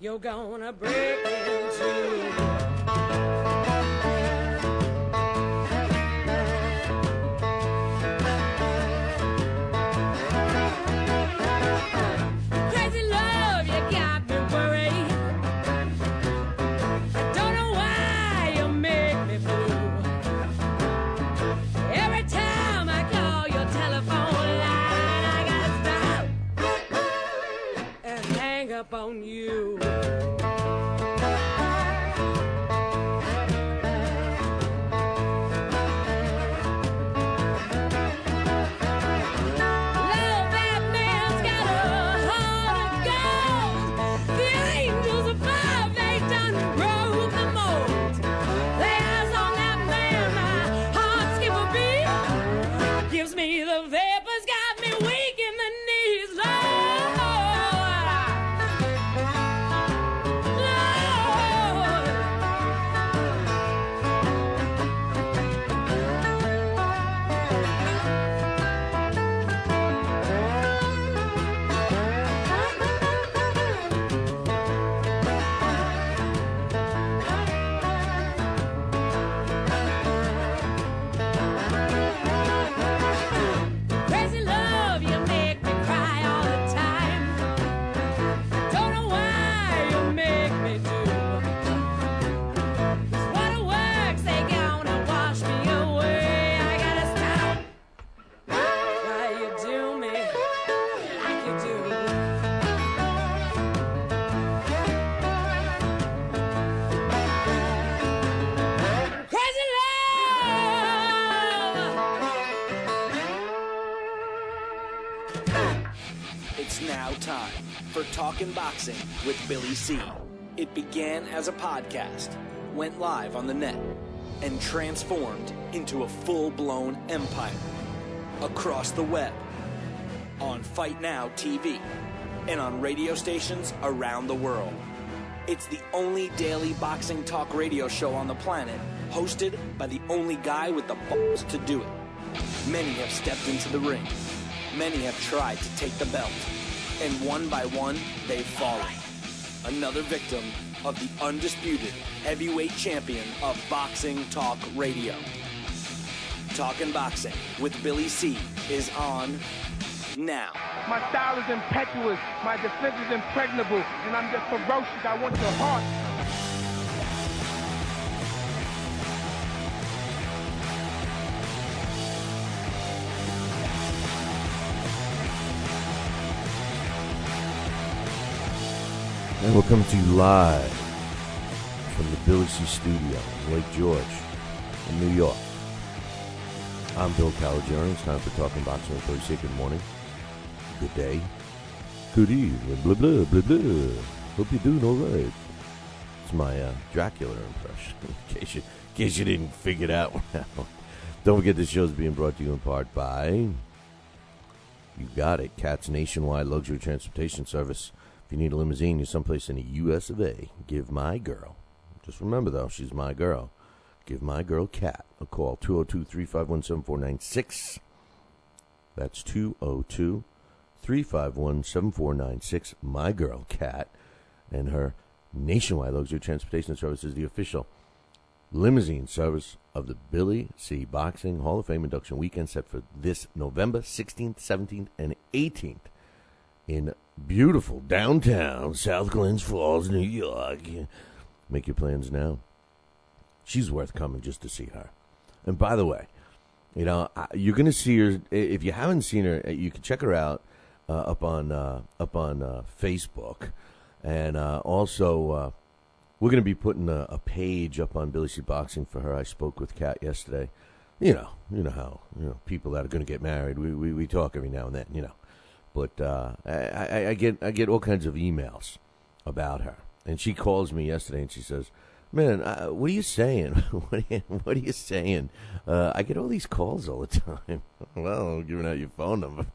you're gonna break into. On you. Talking Boxing with Billy C. It began as a podcast, went live on the net, and transformed into a full-blown empire. Across the web, on Fight Now TV, and on radio stations around the world. It's the only daily boxing talk radio show on the planet, hosted by the only guy with the balls to do it. Many have stepped into the ring. Many have tried to take the belt. And one by one, they've fallen. Another victim of the undisputed heavyweight champion of boxing talk radio. Talking Boxing with Billy C. is on now. My style is impetuous, my defense is impregnable, and I'm just ferocious. I want your heart. And we'll come to you live from the Billy C studio in Lake George in New York. I'm Bill Caligiuri. It's time for Talking Boxing with Billy C. Good morning. Good day. Good evening. Blah, blah, blah, blah. Hope you're doing all right. It's my Dracula impression, in case you didn't figure it out. Don't forget this show's being brought to you in part by, you got it, Cat's nationwide luxury transportation service. If you need a limousine, you're someplace in the U.S. of A., give my girl, just remember though, she's my girl, give my girl Kat a call, 202-351-7496. That's 202-351-7496. My girl Kat and her nationwide luxury transportation service is the official limousine service of the Billy C. Boxing Hall of Fame induction weekend set for this November 16th, 17th, and 18th in beautiful downtown South Glens Falls, New York. Make your plans now. She's worth coming just to see her. And by the way, you know, you're going to see her. If you haven't seen her, you can check her out up on Facebook. And also, we're going to be putting a page up on Billy C. Boxing for her. I spoke with Kat yesterday. You know how people that are going to get married, we talk every now and then, you know. But I get all kinds of emails about her, and she calls me yesterday and she says, "Man, what are you saying? what are you saying? I get all these calls all the time." Well, I'm giving out your phone number.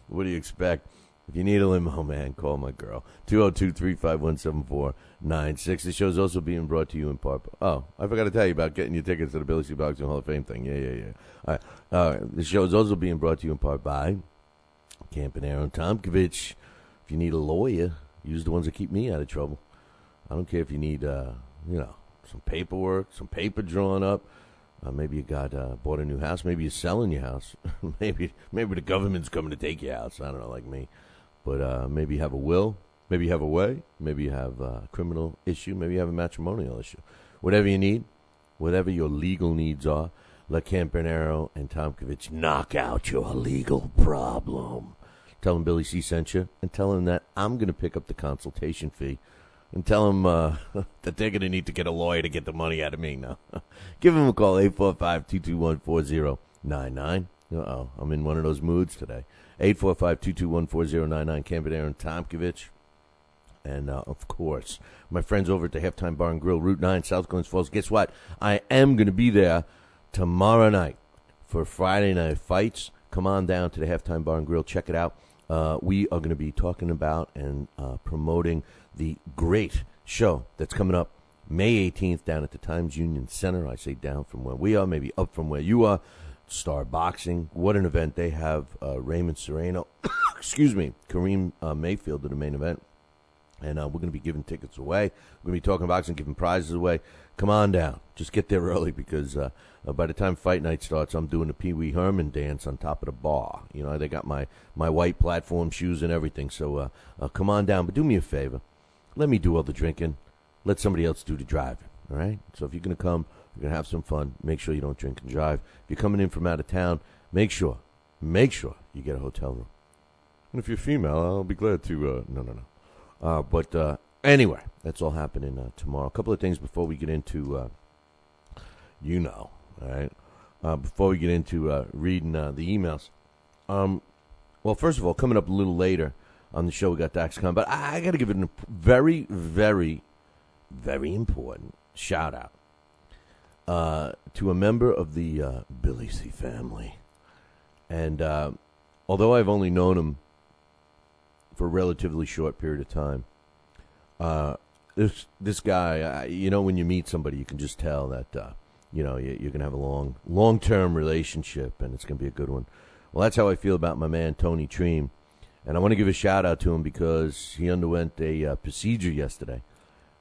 What do you expect? If you need a limo, man, call my girl. 202-351-7496. The show's also being brought to you in part. Oh, I forgot to tell you about getting your tickets to the Billy C. Boxing Hall of Fame thing. Yeah. All right. The show's also being brought to you in part by Campanaro and Tomkovich. If you need a lawyer, use the ones that keep me out of trouble. I don't care if you need, some paperwork, some paper drawn up. Maybe you bought a new house. Maybe you're selling your house. maybe the government's coming to take your house. I don't know, like me. But maybe you have a will. Maybe you have a way. Maybe you have a criminal issue. Maybe you have a matrimonial issue. Whatever you need, whatever your legal needs are, let Campanaro and Tomkovich knock out your legal problem. Tell them Billy C sent you, and tell them that I'm going to pick up the consultation fee. And tell them that they're going to need to get a lawyer to get the money out of me now. Give them a call, 845-221-4099. Uh-oh, I'm in one of those moods today. 845-221-4099, Campanaro and Tomkovich. And, of course, my friends over at the Halftime Bar and Grill, Route 9, South Glens Falls. Guess what? I am going to be there tomorrow night for Friday Night Fights. Come on down to the Halftime Bar and Grill. Check it out. We are going to be talking about and promoting the great show that's coming up May 18th down at the Times Union Center. I say down from where we are, maybe up from where you are. Star Boxing. What an event. They have Raymond Serrano, Kareem Mayfield to the main event. And we're going to be giving tickets away. We're going to be talking boxing, giving prizes away. Come on down. Just get there early because by the time fight night starts, I'm doing the Pee Wee Herman dance on top of the bar. You know, they got my white platform shoes and everything. So come on down. But do me a favor. Let me do all the drinking. Let somebody else do the driving. All right? So if you're going to come, you're going to have some fun. Make sure you don't drink and drive. If you're coming in from out of town, make sure you get a hotel room. And if you're female, I'll be glad to. No. But anyway, that's all happening tomorrow. A couple of things before we get into, all right? Before we get into reading the emails. Well, first of all, coming up a little later on the show, we got Daxx Khan. But I got to give it a very, very, very important shout-out to a member of the Billy C family. And although I've only known him for a relatively short period of time. This guy, when you meet somebody, you can just tell that, you're going to have a long-term relationship, and it's going to be a good one. Well, that's how I feel about my man, Tony Treem. And I want to give a shout-out to him because he underwent a procedure yesterday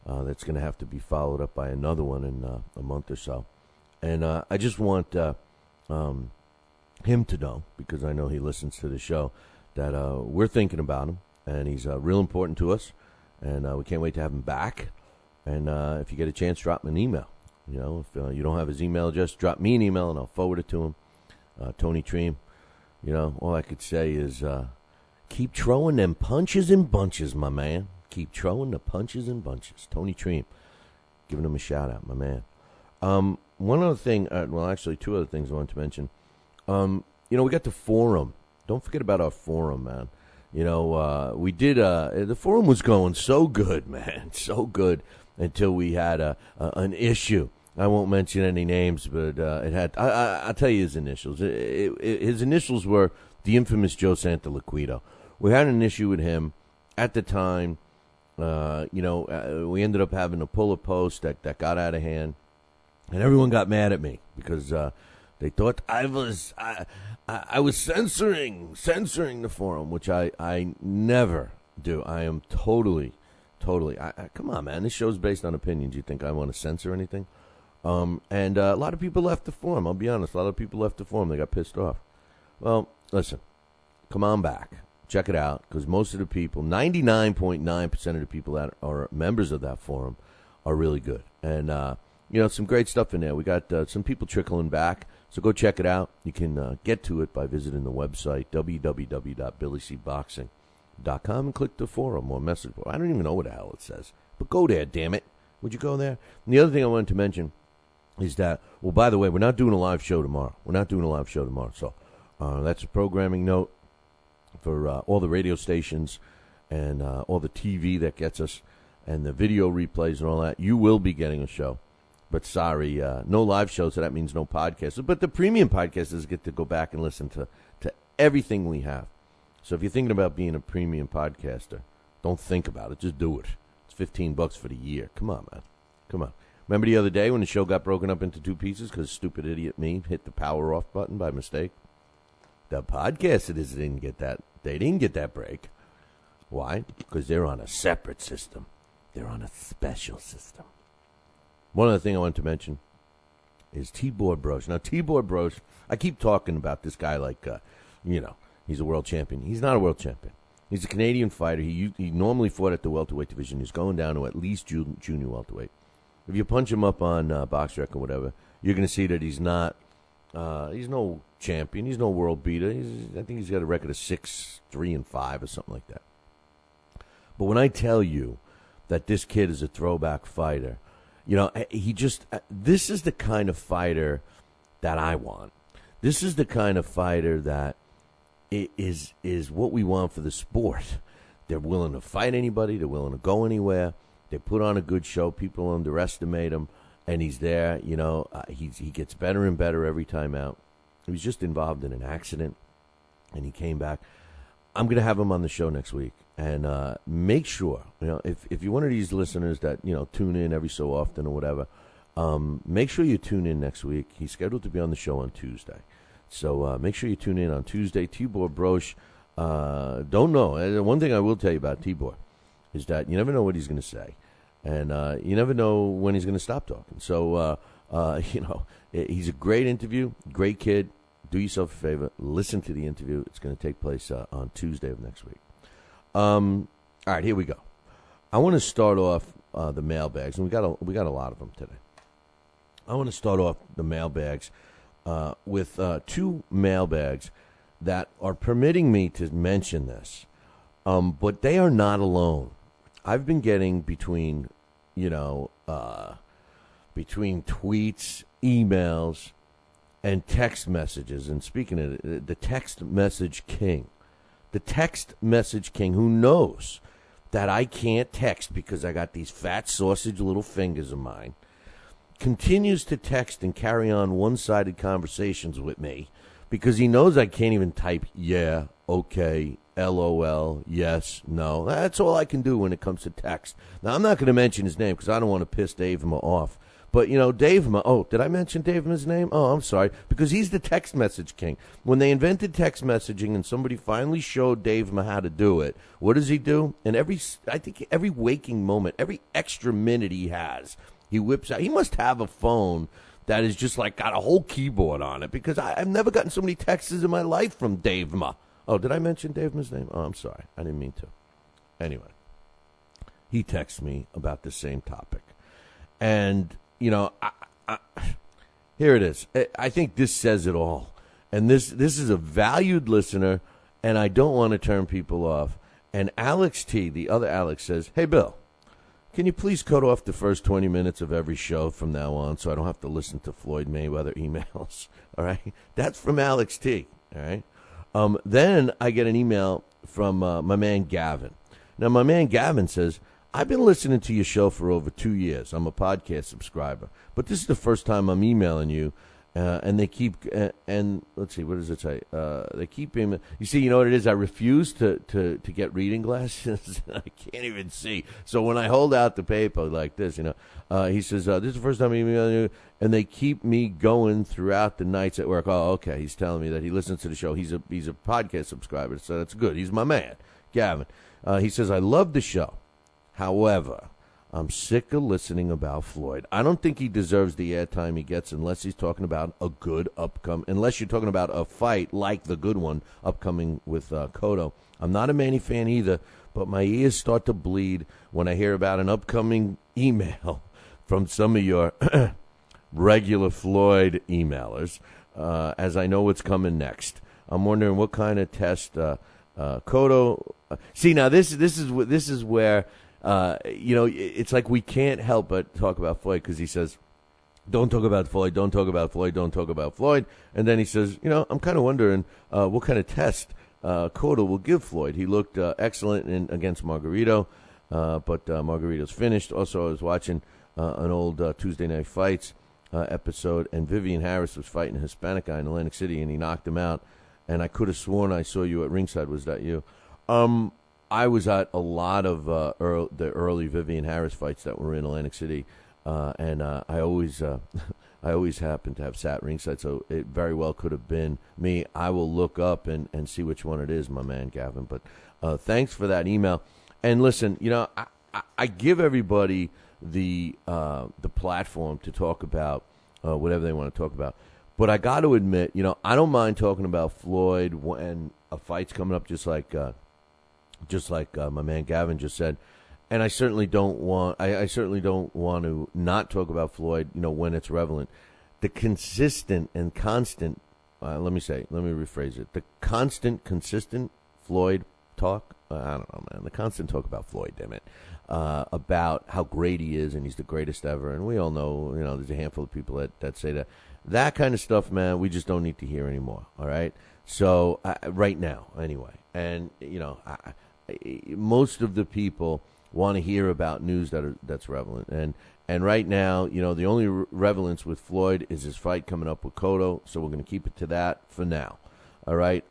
that's going to have to be followed up by another one in a month or so. And I just want him to know, because I know he listens to the show, that we're thinking about him. And he's real important to us, and we can't wait to have him back. And if you get a chance, drop him an email. If you don't have his email address, drop me an email, and I'll forward it to him. Tony Treem, all I could say is keep throwing them punches in bunches, my man. Keep throwing the punches in bunches. Tony Treem, giving him a shout-out, my man. One other thing, actually two other things I wanted to mention. We got the forum. Don't forget about our forum, man. We did, the forum was going so good, man, so good until we had an issue. I won't mention any names, but it had, I'll tell you his initials. His initials were the infamous Joe Santaliquito. We had an issue with him at the time. We ended up having to pull a post that got out of hand, and everyone got mad at me because they thought I was censoring the forum, which I never do. I am totally. Come on, man. This show's based on opinions. You think I want to censor anything? And a lot of people left the forum. I'll be honest. A lot of people left the forum. They got pissed off. Well, listen. Come on back. Check it out, because most of the people, 99.9% of the people that are members of that forum, are really good. And some great stuff in there. We got some people trickling back. So go check it out. You can get to it by visiting the website, www.billycboxing.com, and click the forum or message board. I don't even know what the hell it says. But go there, damn it. Would you go there? And the other thing I wanted to mention is that, well, by the way, we're not doing a live show tomorrow. So that's a programming note for all the radio stations and all the TV that gets us and the video replays and all that. You will be getting a show. But sorry, no live shows, so that means no podcasts. But the premium podcasters get to go back and listen to everything we have. So if you're thinking about being a premium podcaster, don't think about it. Just do it. It's $15 for the year. Come on, man. Come on. Remember the other day when the show got broken up into two pieces because stupid idiot me hit the power off button by mistake? The podcasters didn't get that. They didn't get that break. Why? Because they're on a separate system. they're on a special system. One other thing I wanted to mention is Tibor Brosh. Now, Tibor Brosh, I keep talking about this guy like, he's a world champion. He's not a world champion. He's a Canadian fighter. He normally fought at the welterweight division. He's going down to at least junior welterweight. If you punch him up on BoxRec or whatever, you're going to see that he's not. He's no champion. He's no world beater. I think he's got a record of 6-3-5 or something like that. But when I tell you that this kid is a throwback fighter, this is the kind of fighter that I want. This is the kind of fighter that is what we want for the sport. They're willing to fight anybody. They're willing to go anywhere. They put on a good show. People underestimate him, and he's there. He gets better and better every time out. He was just involved in an accident, and he came back. I'm going to have him on the show next week, and make sure, if you're one of these listeners that, tune in every so often or whatever, make sure you tune in next week. He's scheduled to be on the show on Tuesday. So make sure you tune in on Tuesday. Tibor Brosh, don't know. One thing I will tell you about Tibor is that you never know what he's going to say, and you never know when he's going to stop talking. So, he's a great interview, great kid. Do yourself a favor, listen to the interview. It's going to take place on Tuesday of next week. All right, here we go. I want to start off the mailbags, and we got a lot of them today. I want to start off the mailbags with two mailbags that are permitting me to mention this, but they are not alone. I've been getting between tweets, emails, and text messages. And speaking of the text message king, who knows that I can't text because I got these fat sausage little fingers of mine, continues to text and carry on one-sided conversations with me because he knows I can't even type yeah, okay, LOL, yes, no. That's all I can do when it comes to text. Now, I'm not going to mention his name because I don't want to piss Dave Ma off. But, Dave Ma, did I mention Dave Ma's name? Oh, I'm sorry, because he's the text message king. When they invented text messaging and somebody finally showed Dave Ma how to do it, what does he do? And every waking moment, every extra minute he has, he whips out. He must have a phone that is just like got a whole keyboard on it because I've never gotten so many texts in my life from Dave Ma. Oh, did I mention Dave Ma's name? Oh, I'm sorry. I didn't mean to. Anyway, he texts me about the same topic. And, here it is. I think this says it all. And this is a valued listener, and I don't want to turn people off. And Alex T., the other Alex, says, hey, Bill, can you please cut off the first 20 minutes of every show from now on so I don't have to listen to Floyd Mayweather emails? All right? That's from Alex T., all right? Then I get an email from my man Gavin. Now, my man Gavin says, I've been listening to your show for over 2 years. I'm a podcast subscriber. But this is the first time I'm emailing you. And they keep, and let's see, what does it say? They keep him. You see, you know what it is? I refuse to get reading glasses. I can't even see. So when I hold out the paper like this, he says, this is the first time I'm emailing you, and they keep me going throughout the nights at work. Oh, okay. He's telling me that he listens to the show. He's a podcast subscriber, so that's good. He's my man, Gavin. He says, I love the show. However, I'm sick of listening about Floyd. I don't think he deserves the airtime he gets unless he's talking about a good unless you're talking about a fight like the good one upcoming with Cotto. I'm not a Manny fan either, but my ears start to bleed when I hear about an upcoming email from some of your regular Floyd emailers, as I know what's coming next. I'm wondering what kind of test Cotto. See, now this is where. It's like we can't help but talk about Floyd because he says, don't talk about Floyd, don't talk about Floyd, don't talk about Floyd. And then he says, I'm kind of wondering what kind of test Cotto will give Floyd. He looked excellent against Margarito, but Margarito's finished. Also, I was watching an old Tuesday Night Fights episode, and Vivian Harris was fighting a Hispanic guy in Atlantic City, and he knocked him out. And I could have sworn I saw you at ringside. Was that you? I was at a lot of the early Vivian Harris fights that were in Atlantic City, and I always happened to have sat ringside, so it very well could have been me. I will look up and see which one it is, my man Gavin. But thanks for that email. And listen, I give everybody the platform to talk about whatever they want to talk about. But I got to admit, I don't mind talking about Floyd when a fight's coming up, just like my man Gavin just said. And I certainly don't want to not talk about Floyd, when it's relevant. The consistent and constant, let me rephrase it. The consistent Floyd talk. I don't know, man. The constant talk about Floyd, damn it. About how great he is and he's the greatest ever. And we all know, there's a handful of people that say that. That kind of stuff, man, we just don't need to hear anymore, all right? So, right now, anyway. And, most of the people want to hear about news that's relevant. And right now, the only relevance with Floyd is his fight coming up with Cotto, so we're going to keep it to that for now. All right?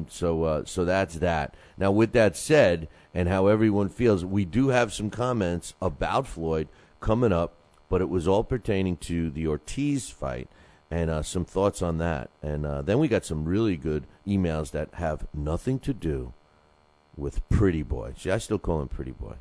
So that's that. Now, with that said, and how everyone feels, we do have some comments about Floyd coming up, but it was all pertaining to the Ortiz fight and some thoughts on that. And then we got some really good emails that have nothing to do with Pretty Boy. See, I still call him Pretty Boy.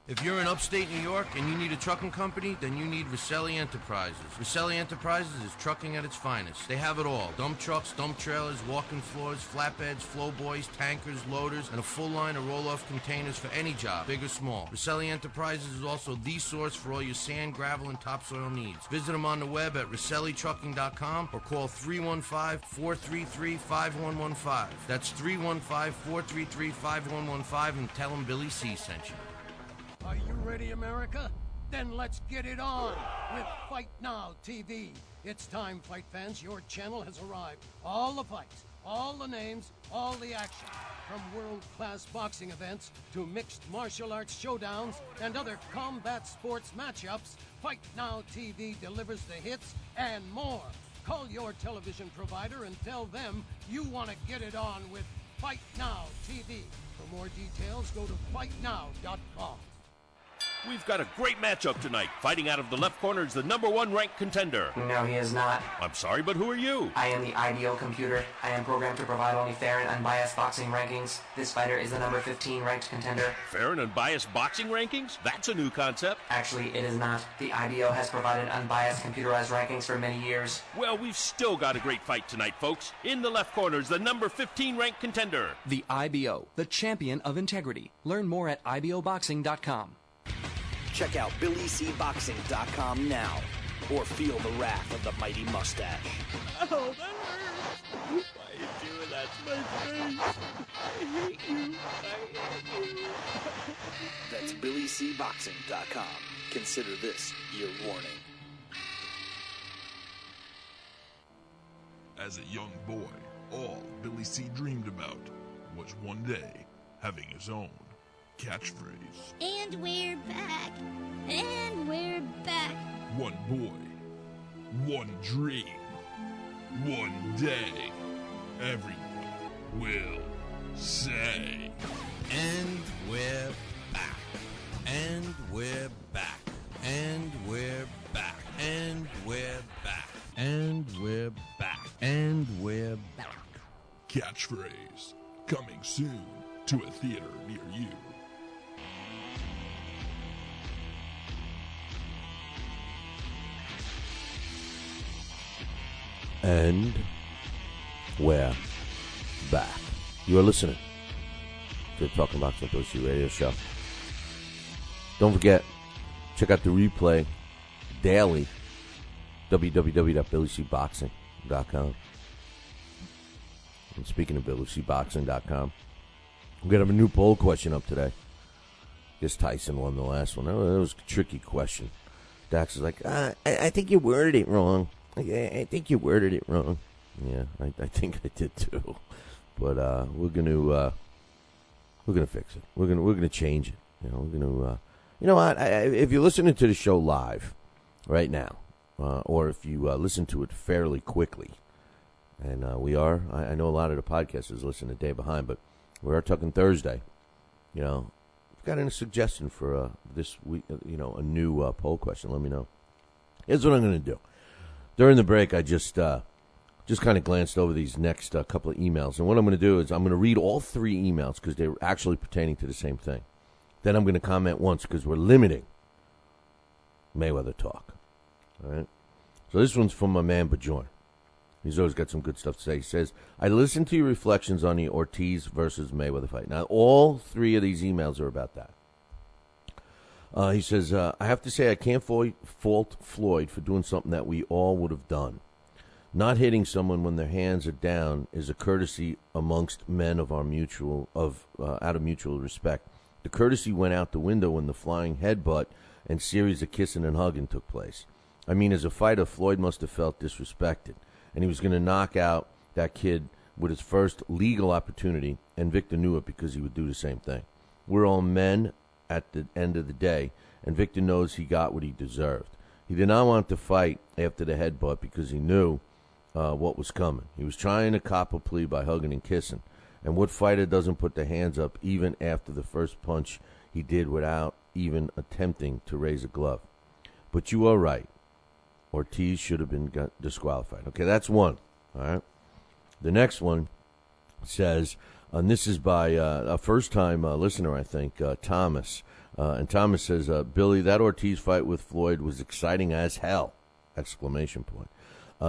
If you're in upstate New York and you need a trucking company, then you need Roselli Enterprises. Roselli Enterprises is trucking at its finest. They have it all. Dump trucks, dump trailers, walk-in floors, flatbeds, flow boys, tankers, loaders, and a full line of roll-off containers for any job, big or small. Roselli Enterprises is also the source for all your sand, gravel, and topsoil needs. Visit them on the web at RoselliTrucking.com or call 315-433-5115. That's 315-433-5115 and tell them Billy C sent you. Are you ready, America? Then let's get it on with Fight Now TV. It's time, fight fans. Your channel has arrived. All the fights, all the names, all the action. From world-class boxing events to mixed martial arts showdowns and other combat sports matchups, Fight Now TV delivers the hits and more. Call your television provider and tell them you want to get it on with Fight Now TV. For more details, go to fightnow.com. We've got a great matchup tonight. Fighting out of the left corner is the #1 ranked contender. No, he is not. I'm sorry, but who are you? I am the ideal computer. I am programmed to provide only fair and unbiased boxing rankings. This fighter is the number 15 ranked contender. Fair and unbiased boxing rankings? That's a new concept. Actually, it is not. The IDO has provided unbiased computerized rankings for many years. Well, we've still got a great fight tonight, folks. In the left corner is the number 15 ranked contender. The IBO, the champion of integrity. Learn more at iboboxing.com. Check out BillyCBoxing.com now, or feel the wrath of the mighty mustache. Oh, that hurts. Why are you doing that to my face? I hate you. That's BillyCBoxing.com. Consider this your warning. As a young boy, all Billy C dreamed about was one day having his own catchphrase. And we're back. And we're back. One boy, one dream, one day, everyone will say. And we're back. And we're back. And we're back. And we're back. And we're back. And we're back. Catchphrase coming soon to a theater near you. And we're back. You are listening to the Talking Boxing Pussy Radio Show. Don't forget, check out the replay daily, www.billycboxing.com. And speaking of billycboxing.com, we're going to have a new poll question up today. Guess Tyson won the last one. That was a tricky question. Dax is like, I think you worded it wrong. I think you worded it wrong. Yeah, I think I did too. But we're gonna fix it. We're gonna change it. We're gonna. You know what? If you're listening to the show live right now, or if you listen to it fairly quickly, and we are, I know a lot of the podcasters listen a day behind, but we are talking Thursday. If you've got any suggestion for this week, a new poll question, let me know. Here's what I'm gonna do. During the break, I just kind of glanced over these next couple of emails. And what I'm going to do is I'm going to read all three emails because they're actually pertaining to the same thing. Then I'm going to comment once because we're limiting Mayweather talk. All right? So this one's from my man, Bajorn. He's always got some good stuff to say. He says, I listened to your reflections on the Ortiz versus Mayweather fight. Now, all three of these emails are about that. He says, I have to say I can't fault Floyd for doing something that we all would have done. Not hitting someone when their hands are down is a courtesy amongst men of our out of mutual respect. The courtesy went out the window when the flying headbutt and series of kissing and hugging took place. I mean, as a fighter, Floyd must have felt disrespected, and he was going to knock out that kid with his first legal opportunity, and Victor knew it because he would do the same thing. We're all men at the end of the day, and Victor knows he got what he deserved. He did not want to fight after the headbutt because he knew what was coming. He was trying to cop a plea by hugging and kissing. And what fighter doesn't put their hands up even after the first punch he did without even attempting to raise a glove? But you are right. Ortiz should have been disqualified. Okay, that's one. All right. The next one says, and this is by a first-time listener, I think, Thomas. And Thomas says, Billy, that Ortiz fight with Floyd was exciting as hell! Exclamation point.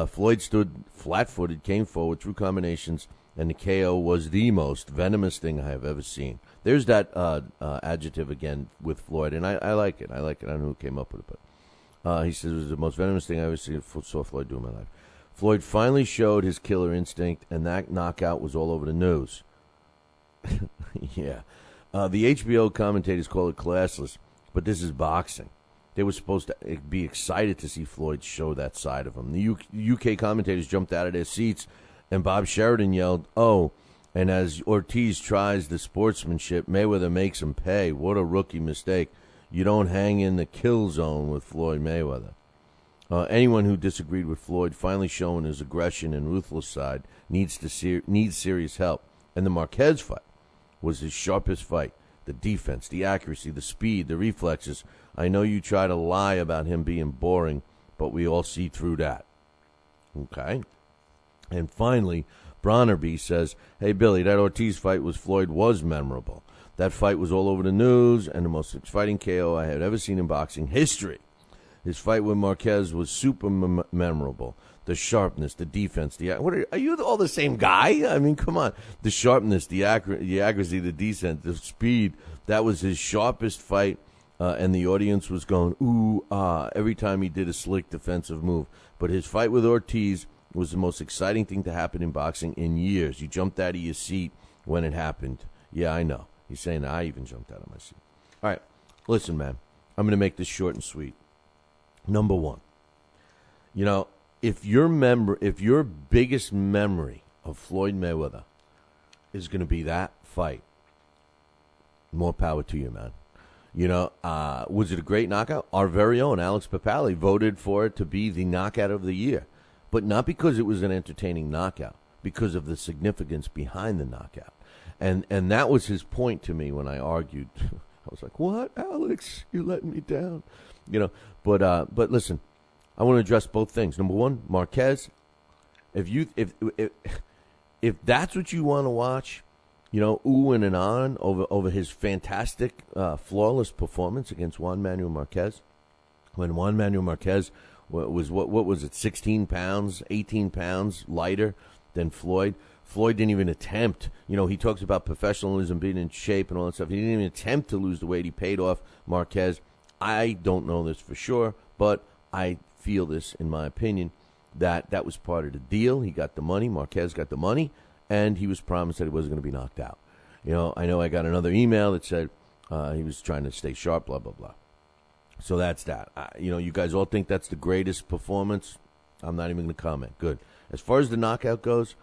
Floyd stood flat-footed, came forward, threw combinations, and the KO was the most venomous thing I have ever seen. There's that adjective again with Floyd, and I like it. I like it. I don't know who came up with it, but he says it was the most venomous thing I ever saw Floyd do in my life. Floyd finally showed his killer instinct, and that knockout was all over the news. Yeah. The HBO commentators call it classless, but this is boxing. They were supposed to be excited to see Floyd show that side of him. The UK commentators jumped out of their seats, and Bob Sheridan yelled, "Oh," and as Ortiz tries the sportsmanship, Mayweather makes him pay. What a rookie mistake. You don't hang in the kill zone with Floyd Mayweather. Anyone who disagreed with Floyd finally showing his aggression and ruthless side needs serious help. And the Marquez fight was his sharpest fight. The defense, the accuracy, the speed, the reflexes. I know you try to lie about him being boring, but we all see through that. Okay. And finally, Bronnerby says, hey, Billy, that Ortiz fight with Floyd was memorable. That fight was all over the news and the most exciting KO I had ever seen in boxing history. His fight with Marquez was super memorable. The sharpness, the defense, are you all the same guy? I mean, come on. The sharpness, the accuracy, the descent, the speed. That was his sharpest fight, and the audience was going, ooh, ah, every time he did a slick defensive move. But his fight with Ortiz was the most exciting thing to happen in boxing in years. You jumped out of your seat when it happened. Yeah, I know. He's saying I even jumped out of my seat. All right, listen, man. I'm going to make this short and sweet. Number one, if your biggest memory of Floyd Mayweather is going to be that fight, more power to you, man. Was it a great knockout? Our very own Alex Papali voted for it to be the knockout of the year, but not because it was an entertaining knockout, because of the significance behind the knockout. And that was his point to me when I argued. I was like, what, Alex? You're letting me down. But listen, I want to address both things. Number one, Marquez, if that's what you want to watch, oohing and on over his fantastic, flawless performance against Juan Manuel Marquez, when Juan Manuel Marquez was, what was it, 16 pounds, 18 pounds lighter than Floyd. Floyd didn't even attempt. He talks about professionalism, being in shape and all that stuff. He didn't even attempt to lose the weight. He paid off Marquez. I don't know this for sure, but I feel this, in my opinion, that was part of the deal. He got the money. Marquez got the money, and he was promised that he wasn't going to be knocked out. I know I got another email that said he was trying to stay sharp, blah, blah, blah. So that's that. You guys all think that's the greatest performance. I'm not even going to comment. Good. As far as the knockout goes,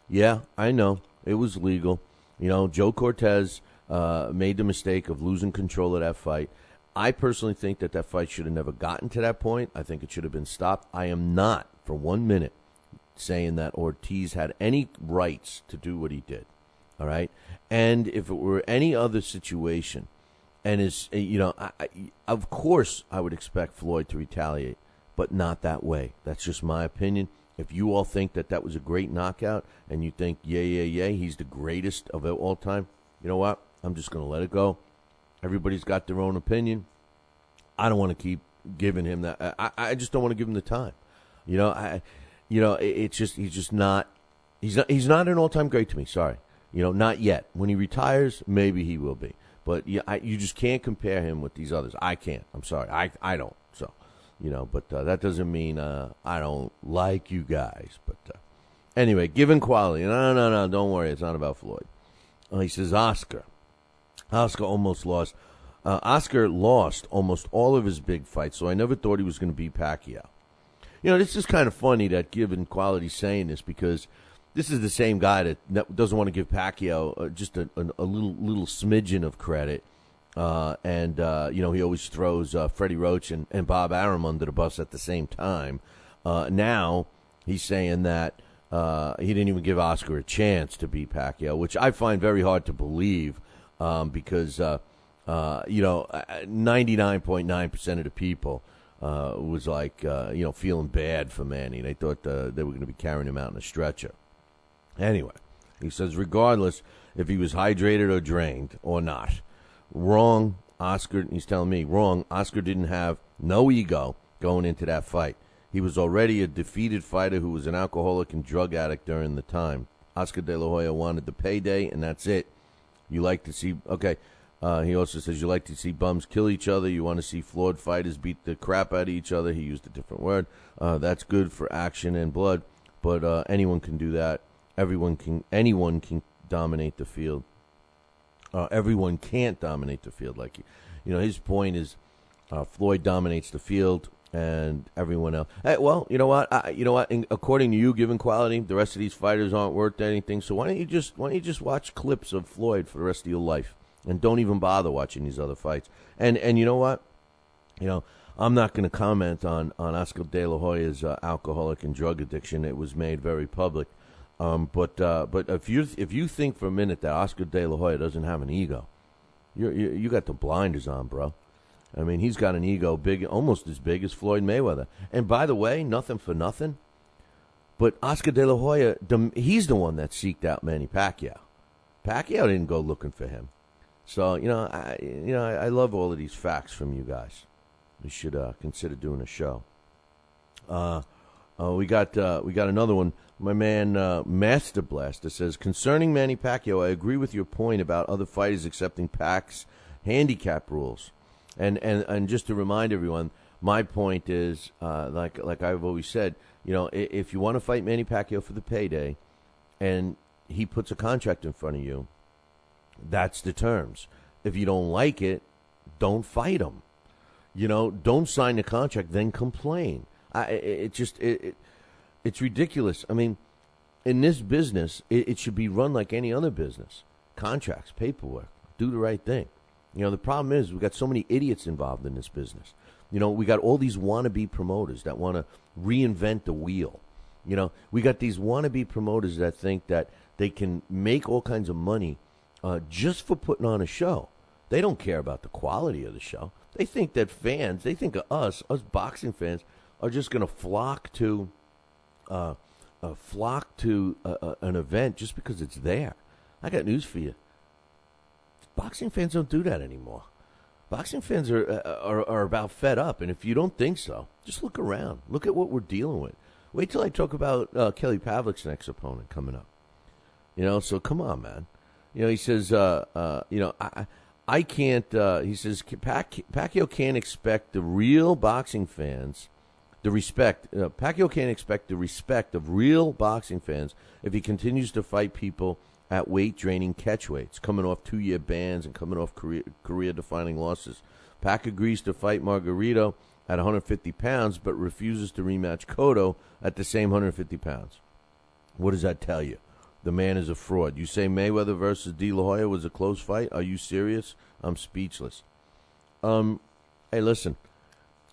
yeah, I know. It was legal. Joe Cortez made the mistake of losing control of that fight. I personally think that fight should have never gotten to that point. I think it should have been stopped. I am not, for 1 minute, saying that Ortiz had any rights to do what he did. All right? And if it were any other situation, and of course I would expect Floyd to retaliate, but not that way. That's just my opinion. If you all think that was a great knockout, and you think, yeah, he's the greatest of all time, you know what? I'm just going to let it go. Everybody's got their own opinion. I don't want to keep giving him that. I just don't want to give him the time. It's just he's not an all-time great to me. Sorry, not yet. When he retires, maybe he will be. But you just can't compare him with these others. I can't. I'm sorry. I don't. So, but that doesn't mean I don't like you guys. But anyway, given quality. No. Don't worry. It's not about Floyd. He says Oscar. Oscar almost lost. Oscar lost almost all of his big fights, so I never thought he was going to beat Pacquiao. This is kind of funny that given quality saying this, because this is the same guy that doesn't want to give Pacquiao just a little smidgen of credit. He always throws Freddie Roach and Bob Arum under the bus at the same time. Now he's saying that he didn't even give Oscar a chance to beat Pacquiao, which I find very hard to believe because 99.9% of the people was like, feeling bad for Manny. They thought they were going to be carrying him out in a stretcher. Anyway, he says, regardless if he was hydrated or drained or not, wrong, Oscar, he's telling me, wrong, Oscar didn't have no ego going into that fight. He was already a defeated fighter who was an alcoholic and drug addict during the time. Oscar De La Hoya wanted the payday, and that's it. You like to see, he also says you like to see bums kill each other. You want to see flawed fighters beat the crap out of each other. He used a different word. That's good for action and blood, but anyone can do that. Anyone can dominate the field. Everyone can't dominate the field like his point is Floyd dominates the field and everyone else. Hey, well, you know what? According to you, given quality, the rest of these fighters aren't worth anything. So why don't you just watch clips of Floyd for the rest of your life and don't even bother watching these other fights? And you know what? I'm not going to comment on Oscar De La Hoya's alcoholic and drug addiction. It was made very public. But if you think for a minute that Oscar De La Hoya doesn't have an ego, you got the blinders on, bro. I mean, he's got an ego almost as big as Floyd Mayweather. And by the way, nothing for nothing, but Oscar De La Hoya, he's the one that seeked out Manny Pacquiao. Pacquiao didn't go looking for him. So I love all of these facts from you guys. We should consider doing a show. We got another one. My man Master Blaster says, concerning Manny Pacquiao, I agree with your point about other fighters accepting Pac's handicap rules. And just to remind everyone, my point is, like I've always said, if you want to fight Manny Pacquiao for the payday, and he puts a contract in front of you, that's the terms. If you don't like it, don't fight him. Don't sign the contract, then complain. It's ridiculous. I mean, in this business, it should be run like any other business. Contracts, paperwork, do the right thing. The problem is we've got so many idiots involved in this business. We got all these wannabe promoters that want to reinvent the wheel. We got these wannabe promoters that think that they can make all kinds of money just for putting on a show. They don't care about the quality of the show. They think that fans, they think of us boxing fans, are just going to flock to an event just because it's there. I got news for you. Boxing fans don't do that anymore. Boxing fans are about fed up, and if you don't think so, just look around. Look at what we're dealing with. Wait till I talk about Kelly Pavlik's next opponent coming up. So come on, man. He says, I can't. He says Pacquiao can't expect the real boxing fans. Pacquiao can't expect the respect of real boxing fans if he continues to fight people at weight-draining catchweights, coming off 2-year bans and coming off career-defining losses. Pac agrees to fight Margarito at 150 pounds, but refuses to rematch Cotto at the same 150 pounds. What does that tell you? The man is a fraud. You say Mayweather versus De La Hoya was a close fight? Are you serious? I'm speechless. Hey, listen,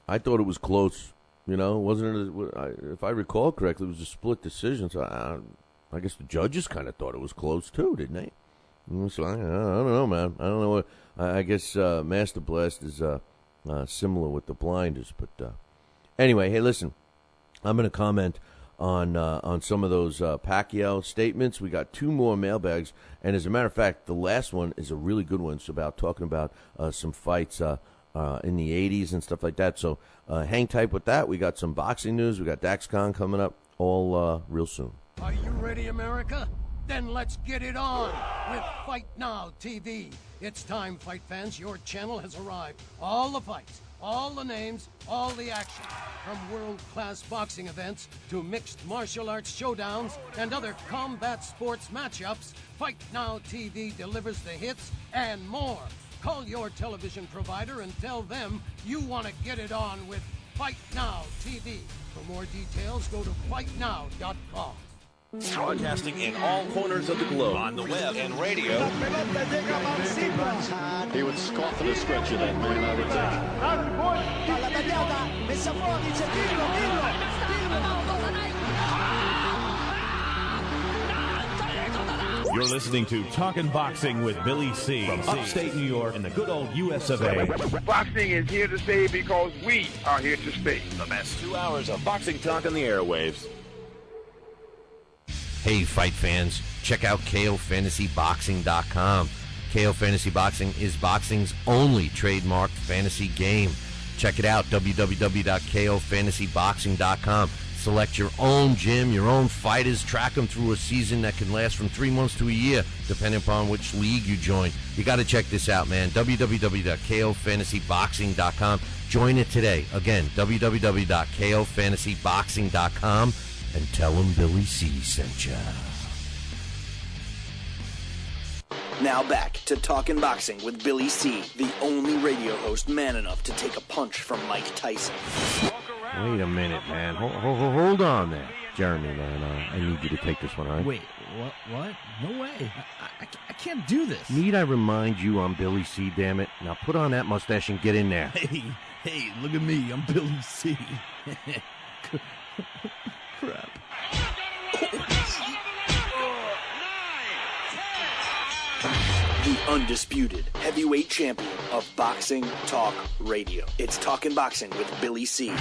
I thought it was close. Wasn't it? If I recall correctly, it was a split decision. So I guess the judges kind of thought it was close too, didn't they? So I don't know, man. I don't know what. I guess Master Blast is similar with the blinders, but anyway, hey, listen, I'm going to comment on some of those Pacquiao statements. We got 2 more mailbags, and as a matter of fact, the last one is a really good one. It's about talking about some fights in the 80s and stuff like that. So hang tight with that. We got some boxing news. We got Daxx Khan coming up all real soon. Are you ready, America? Then let's get it on with Fight Now TV. It's time, fight fans. Your channel has arrived. All the fights, all the names, all the action. From world-class boxing events to mixed martial arts showdowns and other combat sports matchups, Fight Now TV delivers the hits and more. Call your television provider and tell them you want to get it on with Fight Now TV. For more details, go to fightnow.com. Broadcasting in all corners of the globe, on the web and radio. He would scoff at a stretcher, that man, I would think. You're listening to Talkin' Boxing with Billy C. From upstate New York and the good old US of A. Boxing is here to stay because we are here to stay. The best 2 hours of boxing talk on the airwaves. Hey, fight fans, check out KOFantasyBoxing.com. KO Fantasy Boxing is boxing's only trademarked fantasy game. Check it out, www.KOFantasyBoxing.com. Select your own gym, your own fighters, track them through a season that can last from 3 months to a year, depending upon which league you join. You got to check this out, man, www.KOFantasyBoxing.com. Join it today. Again, www.KOFantasyBoxing.com. And tell them Billy C sent ya. Now back to Talkin' Boxing with Billy C., the only radio host man enough to take a punch from Mike Tyson. Wait a minute, man. Hold on there. Jeremy, man, I need you to take this one, all right? Wait, what? No way. I can't do this. Need I remind you I'm Billy C, damn it? Now put on that mustache and get in there. Hey, look at me. I'm Billy C. Crap. The undisputed heavyweight champion of Boxing Talk Radio. It's Talkin' Boxing with Billy C.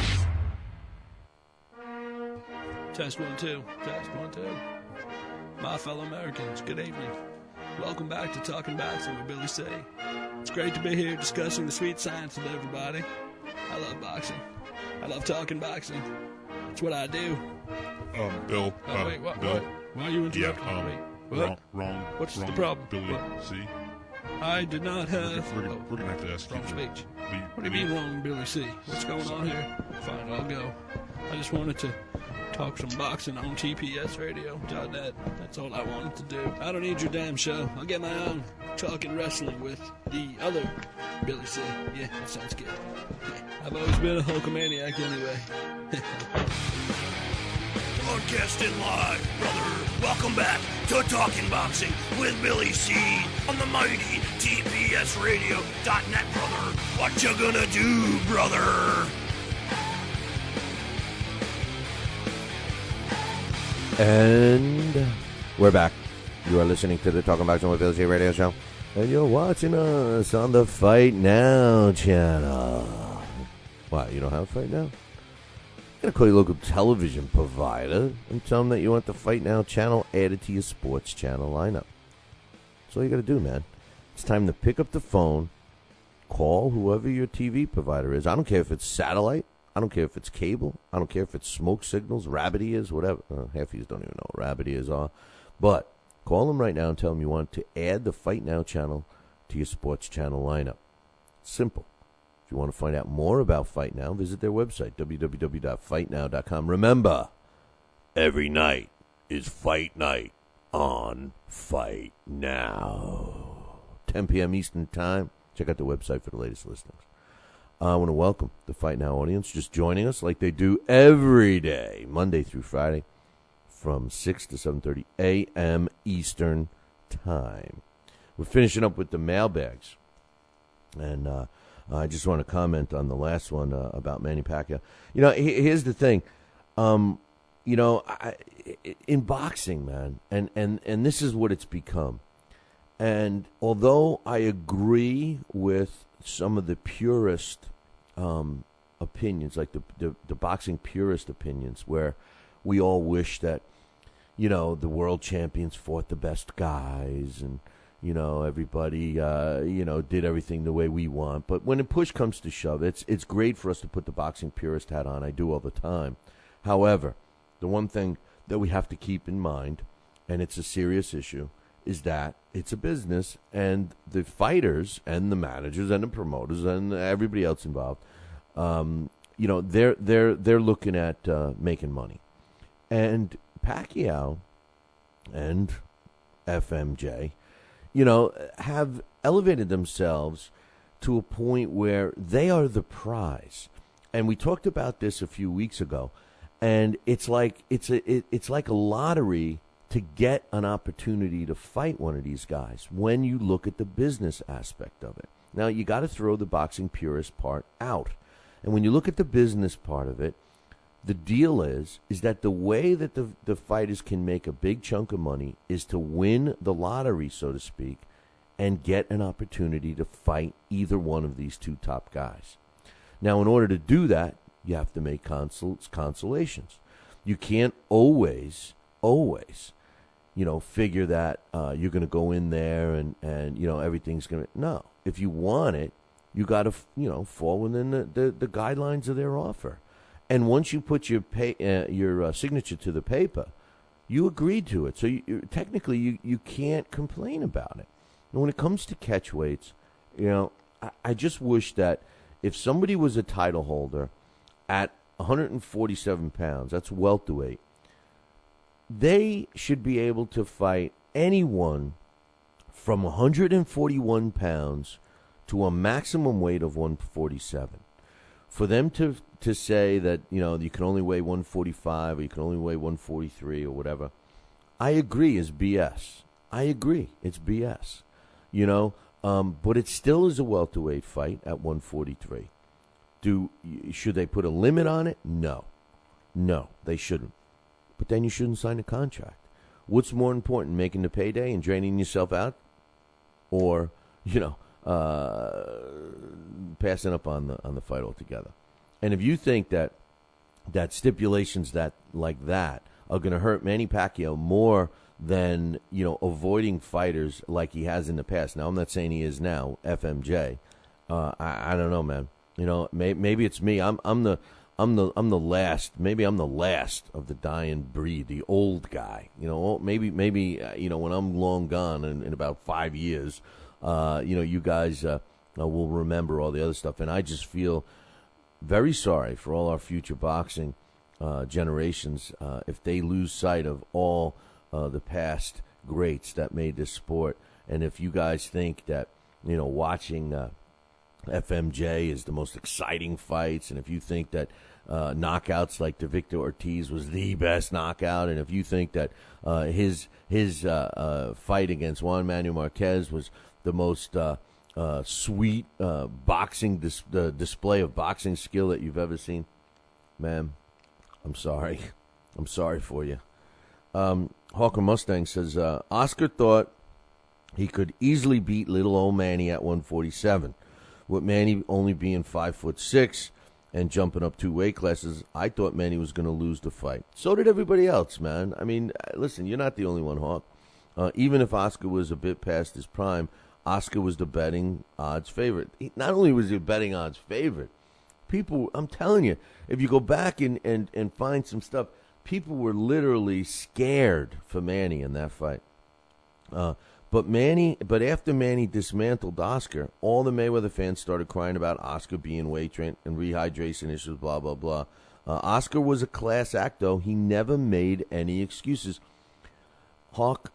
Test 1 2. Test 1 2. My fellow Americans, good evening. Welcome back to Talkin' Boxing with Billy C. It's great to be here discussing the sweet science with everybody. I love boxing. I love talking boxing. It's what I do. Bill. Wait, what? Bill. What? Why are you interrupting me? Wait, what? Wrong. What's wrong, the problem? Billy, what? C. I did not have... We're gonna have to ask wrong you. Speech. What do you mean wrong, Billy C? What's going on here? Fine, I'll go. I just wanted to talk some boxing on TPSradio.net. That's all I wanted to do. I don't need your damn show. I'll get my own talking wrestling with the other Billy C. Yeah, that sounds good. I've always been a Hulkamaniac anyway. Broadcasting live, brother. Welcome back to Talking Boxing with Billy C. on the mighty TPSradio.net, brother. What you gonna do, brother? And we're back. You are listening to the Talking Boxing with Billy C radio show. And you're watching us on the Fight Now channel. Wow, you don't have Fight Now? You gotta call your local television provider and tell them that you want the Fight Now channel added to your sports channel lineup. That's all you gotta do, man. It's time to pick up the phone, call whoever your TV provider is. I don't care if it's satellite. I don't care if it's cable. I don't care if it's smoke signals, rabbit ears, whatever. Half of you don't even know what rabbit ears are. But call them right now and tell them you want to add the Fight Now channel to your sports channel lineup. Simple. If you want to find out more about Fight Now, visit their website, www.fightnow.com. Remember, every night is fight night on Fight Now. 10 p.m. Eastern Time. Check out the website for the latest listings. I want to welcome the Fight Now audience just joining us like they do every day, Monday through Friday, from 6 to 7:30 a.m. Eastern Time. We're finishing up with the mailbags. And I just want to comment on the last one about Manny Pacquiao. You know, here's the thing. You know, in boxing, man, and this is what it's become. And although I agree with some of the purist opinions, like the boxing purist opinions, where we all wish that, you know, the world champions fought the best guys and, you know, everybody, you know, did everything the way we want. But when push comes to shove, it's great for us to put the boxing purist hat on. I do all the time. However, the one thing that we have to keep in mind, and it's a serious issue, is that it's a business, and the fighters and the managers and the promoters and everybody else involved, you know, they're looking at making money. And Pacquiao and FMJ, you know, have elevated themselves to a point where they are the prize. And we talked about this a few weeks ago, and it's like a lottery to get an opportunity to fight one of these guys when you look at the business aspect of it. Now, you got to throw the boxing purist part out. And when you look at the business part of it, the deal is that the way that the fighters can make a big chunk of money is to win the lottery, so to speak, and get an opportunity to fight either one of these two top guys. Now, in order to do that, you have to make consolations. You can't always, you know, figure that you're going to go in there and you know, everything's going to... No. If you want it, you got to, you know, fall within the guidelines of their offer. And once you put your signature to the paper, you agreed to it. So technically, you can't complain about it. And when it comes to catch weights, you know, I just wish that if somebody was a title holder at 147 pounds, that's welterweight, they should be able to fight anyone from 141 pounds to a maximum weight of 147. For them to say that, you know, you can only weigh 145 or you can only weigh 143 or whatever, I agree is BS. I agree. It's BS. You know, but it still is a welterweight fight at 143. Should they put a limit on it? No. No, they shouldn't. But then you shouldn't sign a contract. What's more important, making the payday and draining yourself out? Or, you know, passing up on the fight altogether? And if you think that stipulations like that are going to hurt Manny Pacquiao more than, you know, avoiding fighters like he has in the past. Now, I'm not saying he is now, FMJ. I don't know, man. You know, maybe it's me. I'm the last. Maybe I'm the last of the dying breed, the old guy. You know, maybe you know, when I'm long gone in about 5 years, you know, you guys will remember all the other stuff. And I just feel very sorry for all our future boxing generations if they lose sight of all the past greats that made this sport. And if you guys think that, you know, watching FMJ is the most exciting fights, and if you think that knockouts like the Victor Ortiz was the best knockout, and if you think that his fight against Juan Manuel Marquez was the most sweet boxing display of boxing skill that you've ever seen, man, I'm sorry. I'm sorry for you. Hawker Mustang says, Oscar thought he could easily beat little old Manny at 147. With Manny only being 5'6" and jumping up 2 weight classes, I thought Manny was going to lose the fight. So did everybody else, man. I mean, listen, you're not the only one, Hawk. Even if Oscar was a bit past his prime, Oscar was the betting odds favorite. Not only was he betting odds favorite, people, I'm telling you, if you go back and find some stuff, people were literally scared for Manny in that fight. But after Manny dismantled Oscar, all the Mayweather fans started crying about Oscar being weight trained and rehydration issues, blah, blah, blah. Oscar was a class act, though. He never made any excuses. Hawk,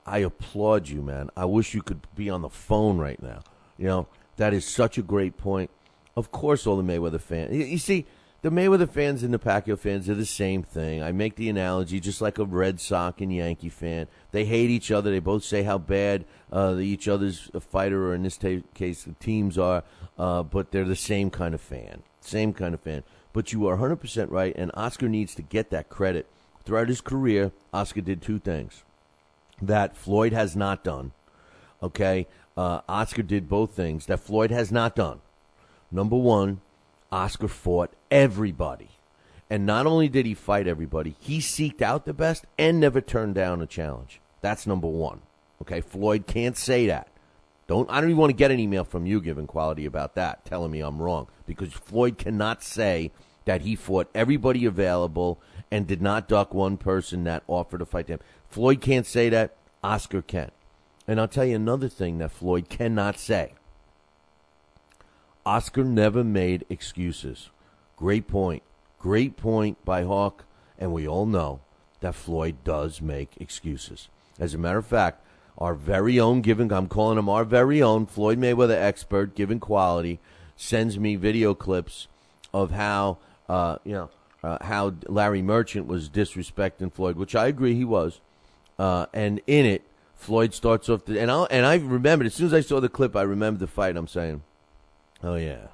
I applaud you, man. I wish you could be on the phone right now. You know, that is such a great point. Of course, all the Mayweather fans. You see, the Mayweather fans and the Pacquiao fans are the same thing. I make the analogy just like a Red Sox and Yankee fan. They hate each other. They both say how bad each other's fighter, or in this case, the teams are, but they're the same kind of fan. Same kind of fan. But you are 100% right, and Oscar needs to get that credit. Throughout his career, Oscar did 2 things that Floyd has not done. Okay? Oscar did both things that Floyd has not done. Number 1, Oscar fought everybody. And not only did he fight everybody, he seeked out the best and never turned down a challenge. That's number one. Okay, Floyd can't say that. I don't even want to get an email from you giving Quality about that, telling me I'm wrong, because Floyd cannot say that he fought everybody available and did not duck one person that offered to fight him. Floyd can't say that. Oscar can. And I'll tell you another thing that Floyd cannot say. Oscar never made excuses. Great point. Great point by Hawk. And we all know that Floyd does make excuses. As a matter of fact, our very own I'm calling him our very own Floyd Mayweather expert, Given Quality, sends me video clips of how Larry Merchant was disrespecting Floyd, which I agree he was. And in it, Floyd starts off, and I remembered, as soon as I saw the clip, I remembered the fight. I'm saying, oh, yeah,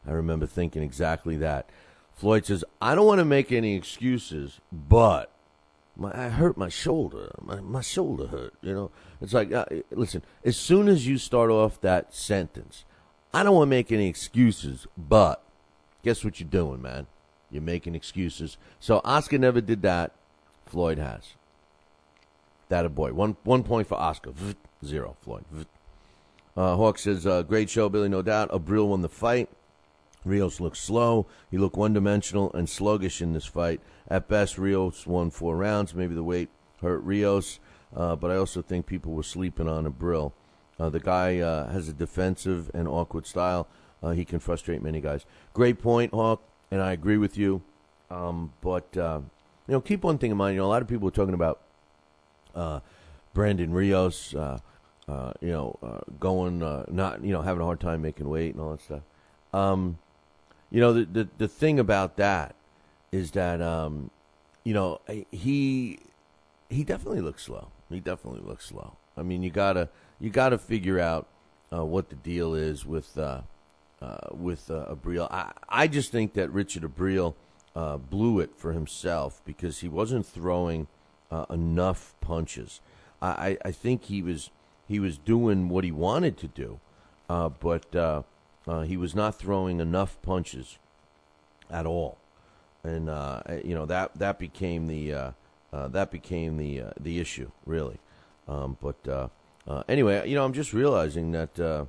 I remember thinking exactly that. Floyd says, I don't want to make any excuses, but I hurt my shoulder. My shoulder hurt, It's like, listen, as soon as you start off that sentence, I don't want to make any excuses, but guess what you're doing, man? You're making excuses. So Oscar never did that. Floyd has. That a boy. One point for Oscar. 0, Floyd. Hawk says, great show, Billy, no doubt. Abril won the fight. Rios looked slow. He looked one-dimensional and sluggish in this fight. At best, Rios won 4 rounds. Maybe the weight hurt Rios. But I also think people were sleeping on Abril. The guy has a defensive and awkward style. He can frustrate many guys. Great point, Hawk, and I agree with you. But keep one thing in mind. A lot of people are talking about Brandon Rios, going, not, having a hard time making weight and all that stuff. The thing about that is that, he definitely looks slow. He definitely looks slow. I mean, you gotta figure out what the deal is with Abril. I just think that Richard Abril blew it for himself because he wasn't throwing enough punches. I think he was doing what he wanted to do, but he was not throwing enough punches at all, and that became the issue really. Anyway, I'm just realizing that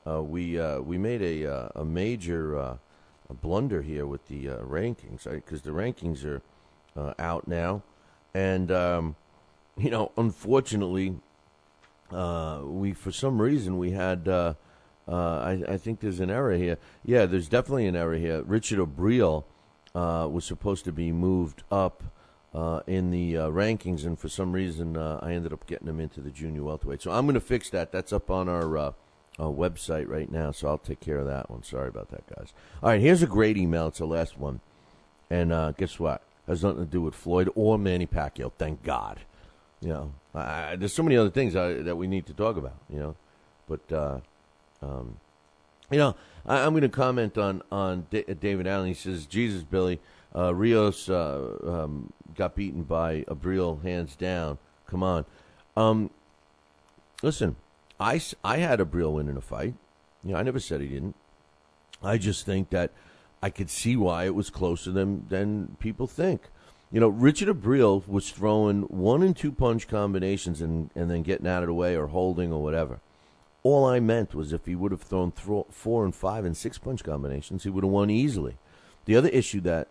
we made a major blunder here with the rankings, right? Because the rankings are out now, and unfortunately, for some reason we had. I think there's an error here. Yeah, there's definitely an error here. Richard Abril was supposed to be moved up in the rankings, and for some reason I ended up getting him into the junior welterweight. So I'm going to fix that. That's up on our website right now, so I'll take care of that one. Sorry about that, guys. All right, here's a great email. It's the last one. And guess what? It has nothing to do with Floyd or Manny Pacquiao, thank God. There's so many other things that we need to talk about, But... I'm going to comment on David Allen. He says, Jesus, Billy, Rios got beaten by Abril hands down. Come on. Listen, I had Abril win in a fight. I never said he didn't. I just think that I could see why it was closer than people think. Richard Abril was throwing 1 and 2 punch combinations and then getting out of the way or holding or whatever. All I meant was if he would have thrown 4 and 5 and 6 punch combinations, he would have won easily. The other issue that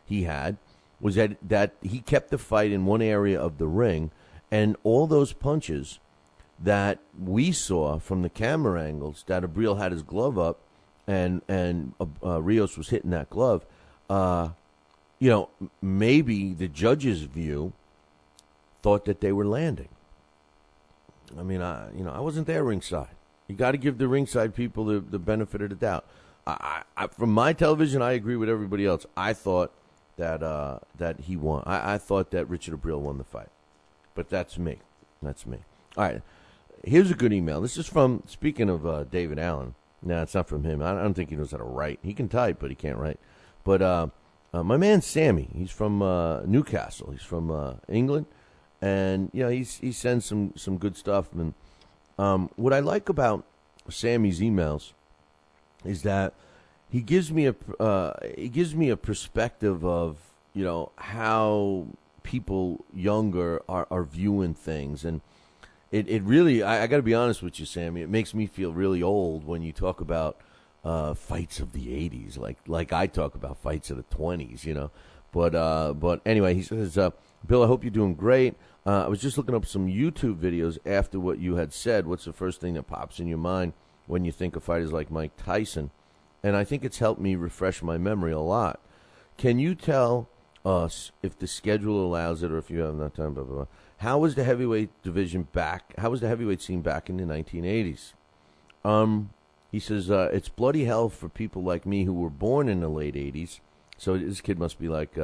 he had was that he kept the fight in one area of the ring, and all those punches that we saw from the camera angles that Abril had his glove up and Rios was hitting that glove, maybe the judge's view thought that they were landing. I mean, I wasn't there ringside. You got to give the ringside people the benefit of the doubt. From my television, I agree with everybody else. I thought that he won. I thought that Richard Abril won the fight. But that's me. That's me. All right. Here's a good email. This is from, speaking of David Allen. No, it's not from him. I don't think he knows how to write. He can type, but he can't write. But my man Sammy, he's from Newcastle. He's from England. And, he sends some good stuff. And what I like about Sammy's emails is that he gives me a perspective of, you know, how people younger are viewing things. And it really, I got to be honest with you, Sammy, it makes me feel really old when you talk about fights of the 80s, like I talk about fights of the 20s, you know. But anyway, he says, Bill, I hope you're doing great. I was just looking up some YouTube videos after what you had said. What's the first thing that pops in your mind when you think of fighters like Mike Tyson? And I think it's helped me refresh my memory a lot. Can you tell us, if the schedule allows it or if you have enough time, blah, blah, blah, how was the heavyweight division back? How was the heavyweight scene back in the 1980s? He says, it's bloody hell for people like me who were born in the late 80s. So this kid must be like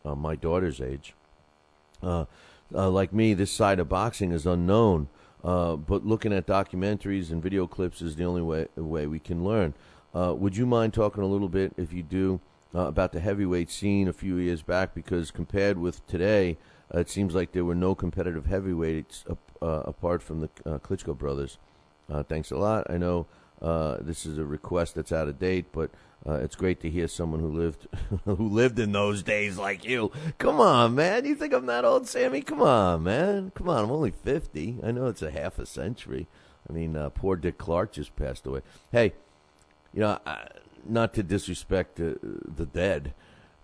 my daughter's age. Like me, this side of boxing is unknown. But looking at documentaries and video clips is the only way we can learn. Would you mind talking a little bit, if you do, about the heavyweight scene a few years back? Because compared with today, it seems like there were no competitive heavyweights apart from the Klitschko brothers. Thanks a lot. I know this is a request that's out of date, but it's great to hear someone who lived in those days like you. Come on, man. You think I'm that old, Sammy? Come on, man. Come on. I'm only 50. I know it's a half a century. I mean, poor Dick Clark just passed away. Hey, you know, not to disrespect the dead,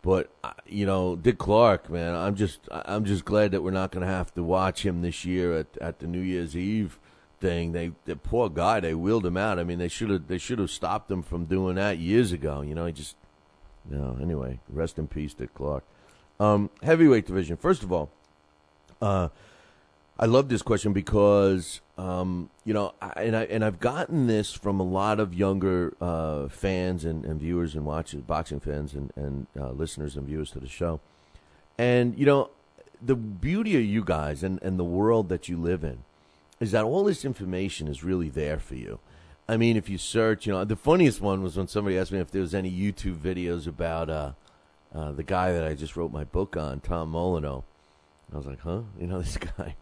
but you know, Dick Clark, man. I'm just glad that we're not going to have to watch him this year at the New Year's Eve thing. The poor guy, they wheeled him out. I mean, they should have stopped him from doing that years ago. You know, anyway, rest in peace, Dick Clark. Heavyweight division. First of all, I love this question because you know, I've gotten this from a lot of younger fans and viewers and watchers, boxing fans and listeners and viewers to the show. And you know, the beauty of you guys and the world that you live in is that all this information is really there for you. I mean, if you search, you know, the funniest one was when somebody asked me if there was any YouTube videos about the guy that I just wrote my book on, Tom Molyneux. I was like, huh? You know, this guy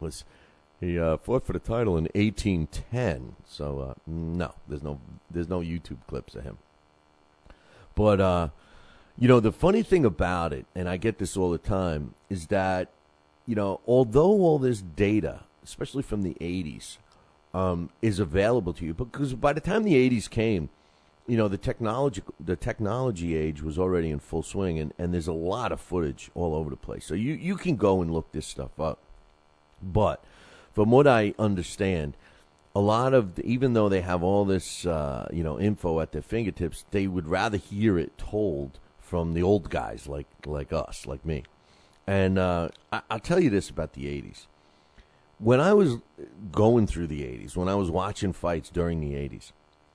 he fought for the title in 1810. So no, there's no YouTube clips of him. But you know, the funny thing about it, and I get this all the time, is that, you know, although all this data, especially from the 80s, is available to you, because by the time the 80s came, you know, the technology age was already in full swing, and there's a lot of footage all over the place. So you can go and look this stuff up. But from what I understand, a lot of, even though they have all this, you know, info at their fingertips, they would rather hear it told from the old guys like us, like me. And I'll tell you this about the 80s. When I was going through the 80s, when I was watching fights during the 80s,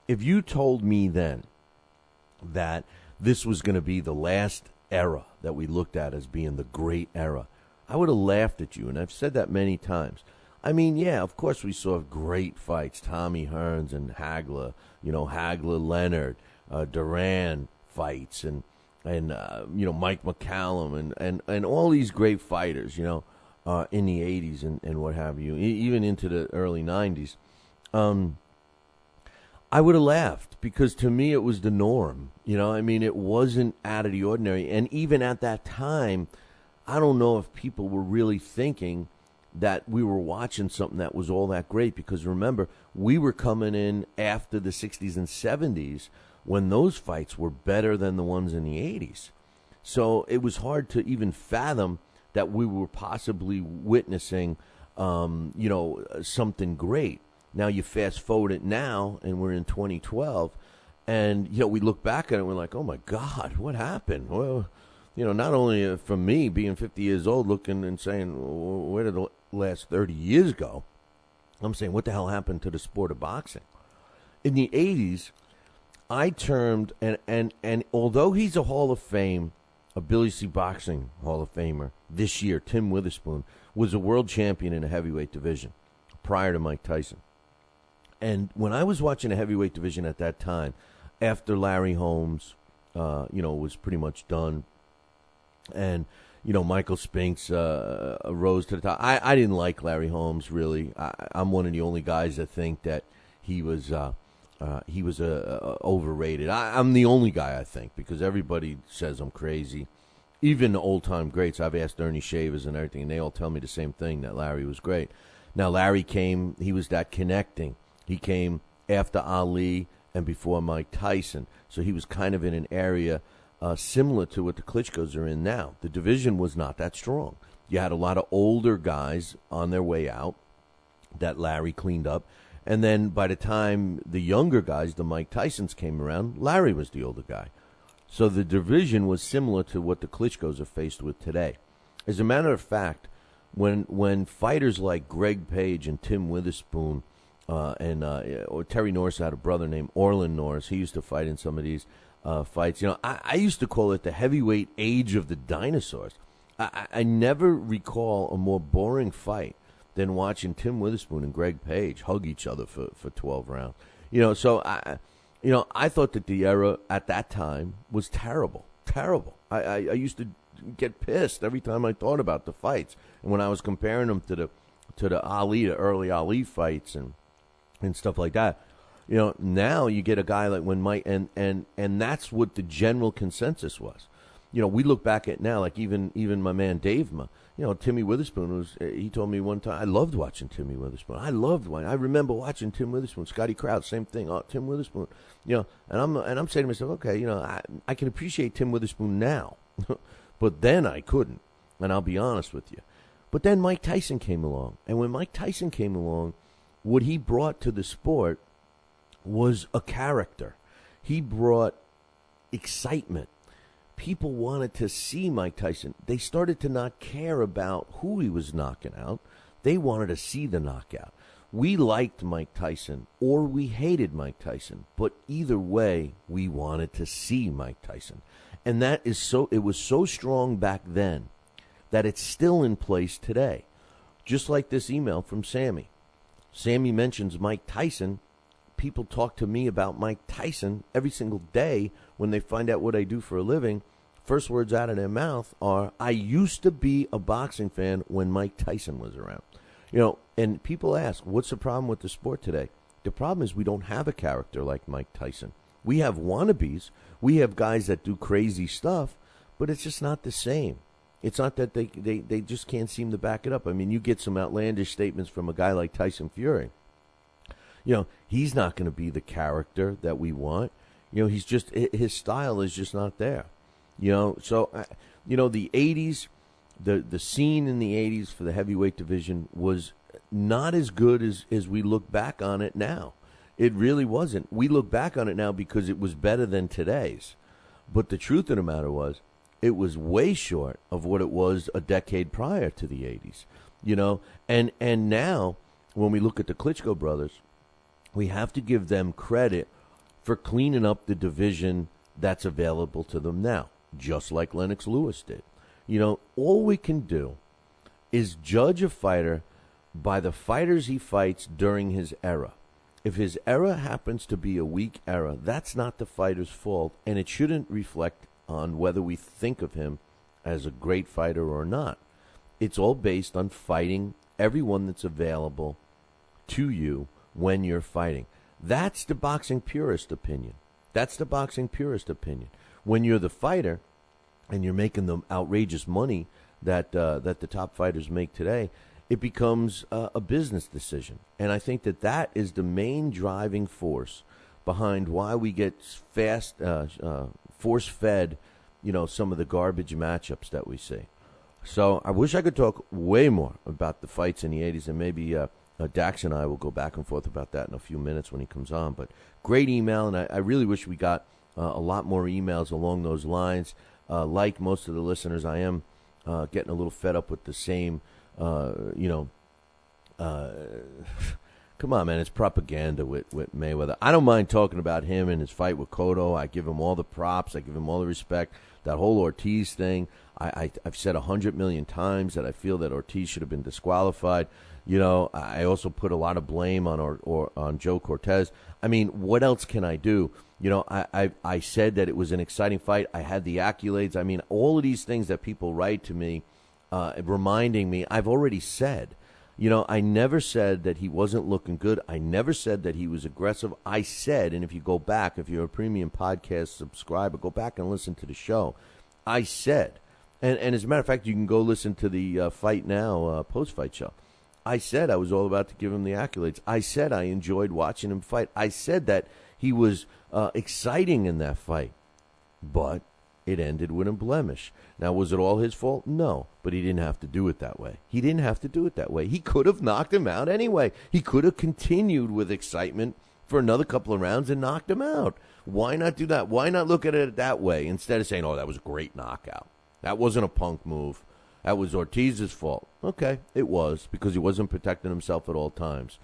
if you told me then that this was going to be the last era that we looked at as being the great era, I would have laughed at you, and I've said that many times. I mean, yeah, of course we saw great fights, Tommy Hearns and Hagler, you know, Hagler-Leonard, Duran fights, and you know, Mike McCallum, and all these great fighters, you know, in the 80s and what have you, even into the early 90s. I would have laughed, because to me it was the norm. You know, I mean, it wasn't out of the ordinary. And even at that time, I don't know if people were really thinking that we were watching something that was all that great, because remember, we were coming in after the 60s and 70s when those fights were better than the ones in the 80s. So it was hard to even fathom that we were possibly witnessing, you know, something great. Now you fast forward it now, and we're in 2012, and, you know, we look back at it and we're like, oh my God, what happened? Well, you know, not only from me being 50 years old looking and saying, where did the last 30 years go? I'm saying, what the hell happened to the sport of boxing? In the 80s, I termed, and although he's a Hall of Fame, a Billy C. Boxing Hall of Famer this year, Tim Witherspoon was a world champion in the heavyweight division prior to Mike Tyson. And when I was watching the heavyweight division at that time, after Larry Holmes, you know, was pretty much done, and, you know, Michael Spinks rose to the top. I didn't like Larry Holmes, really. I'm one of the only guys that think that he was he was overrated. I'm the only guy, I think, because everybody says I'm crazy. Even old-time greats, I've asked Ernie Shavers and everything, and they all tell me the same thing, that Larry was great. Now, Larry came, he was that connecting. He came after Ali and before Mike Tyson, so he was kind of in an area similar to what the Klitschkos are in now. The division was not that strong. You had a lot of older guys on their way out that Larry cleaned up, and then by the time the younger guys, the Mike Tysons, came around, Larry was the older guy. So the division was similar to what the Klitschkos are faced with today. As a matter of fact, when fighters like Greg Page and Tim Witherspoon or Terry Norris had a brother named Orlin Norris, he used to fight in some of these fights. I used to call it the heavyweight age of the dinosaurs. I never recall a more boring fight than watching Tim Witherspoon and Greg Page hug each other for 12 rounds. So I thought that the era at that time was terrible. I used to get pissed every time I thought about the fights, and when I was comparing them to the early Ali fights and stuff like that. Now you get a guy like when Mike, and that's what the general consensus was. We look back at now, like even my man Dave, Timmy Witherspoon he told me one time, I loved watching Timmy Witherspoon. I remember watching Tim Witherspoon, Scotty Crouch, same thing. Oh, Tim Witherspoon, and I'm saying to myself, okay, I can appreciate Tim Witherspoon now, but then I couldn't, and I'll be honest with you. But then Mike Tyson came along, and when Mike Tyson came along, what he brought to the sport was a character. He brought excitement. People wanted to see Mike Tyson. They started to not care about who he was knocking out. They wanted to see the knockout. We liked Mike Tyson or we hated Mike Tyson, but either way, we wanted to see Mike Tyson. And it was so strong back then that it's still in place today. Just like this email from Sammy. Sammy mentions Mike Tyson. People talk to me about Mike Tyson every single day when they find out what I do for a living. First words out of their mouth are, I used to be a boxing fan when Mike Tyson was around. And people ask, what's the problem with the sport today? The problem is we don't have a character like Mike Tyson. We have wannabes. We have guys that do crazy stuff, but it's just not the same. It's not that they just can't seem to back it up. I mean, you get some outlandish statements from a guy like Tyson Fury. He's not going to be the character that we want. He's just, his style is just not there. So, the 80s, the scene in the 80s for the heavyweight division was not as good as we look back on it now. It really wasn't. We look back on it now because it was better than today's. But the truth of the matter was, it was way short of what it was a decade prior to the 80s. And now, when we look at the Klitschko brothers, we have to give them credit for cleaning up the division that's available to them now, just like Lennox Lewis did. All we can do is judge a fighter by the fighters he fights during his era. If his era happens to be a weak era, that's not the fighter's fault, and it shouldn't reflect on whether we think of him as a great fighter or not. It's all based on fighting everyone that's available to you when you're fighting. That's the boxing purist opinion. When you're the fighter and you're making the outrageous money that the top fighters make today, it becomes a business decision. And I think that is the main driving force behind why we get force-fed, some of the garbage matchups that we see. So I wish I could talk way more about the fights in the 80s, and maybe Daxx and I will go back and forth about that in a few minutes when he comes on. But great email, and I really wish we got a lot more emails along those lines. Like most of the listeners, I am getting a little fed up with the same, come on, man, it's propaganda with Mayweather. I don't mind talking about him and his fight with Cotto. I give him all the props. I give him all the respect. That whole Ortiz thing, I've said 100 million times that I feel that Ortiz should have been disqualified. I also put a lot of blame on Joe Cortez. I mean, what else can I do? I said that it was an exciting fight. I had the accolades. I mean, all of these things that people write to me, reminding me, I've already said. I never said that he wasn't looking good. I never said that he was aggressive. I said, and if you go back, if you're a premium podcast subscriber, go back and listen to the show. I said, and as a matter of fact, you can go listen to the Fight Now post-fight show. I said I was all about to give him the accolades. I said I enjoyed watching him fight. I said that he was exciting in that fight, but it ended with a blemish. Now, was it all his fault? No, but he didn't have to do it that way. He didn't have to do it that way. He could have knocked him out anyway. He could have continued with excitement for another couple of rounds and knocked him out. Why not do that? Why not look at it that way instead of saying, oh, that was a great knockout? That wasn't a punk move. That was Ortiz's fault. Okay, it was, because he wasn't protecting himself at all times.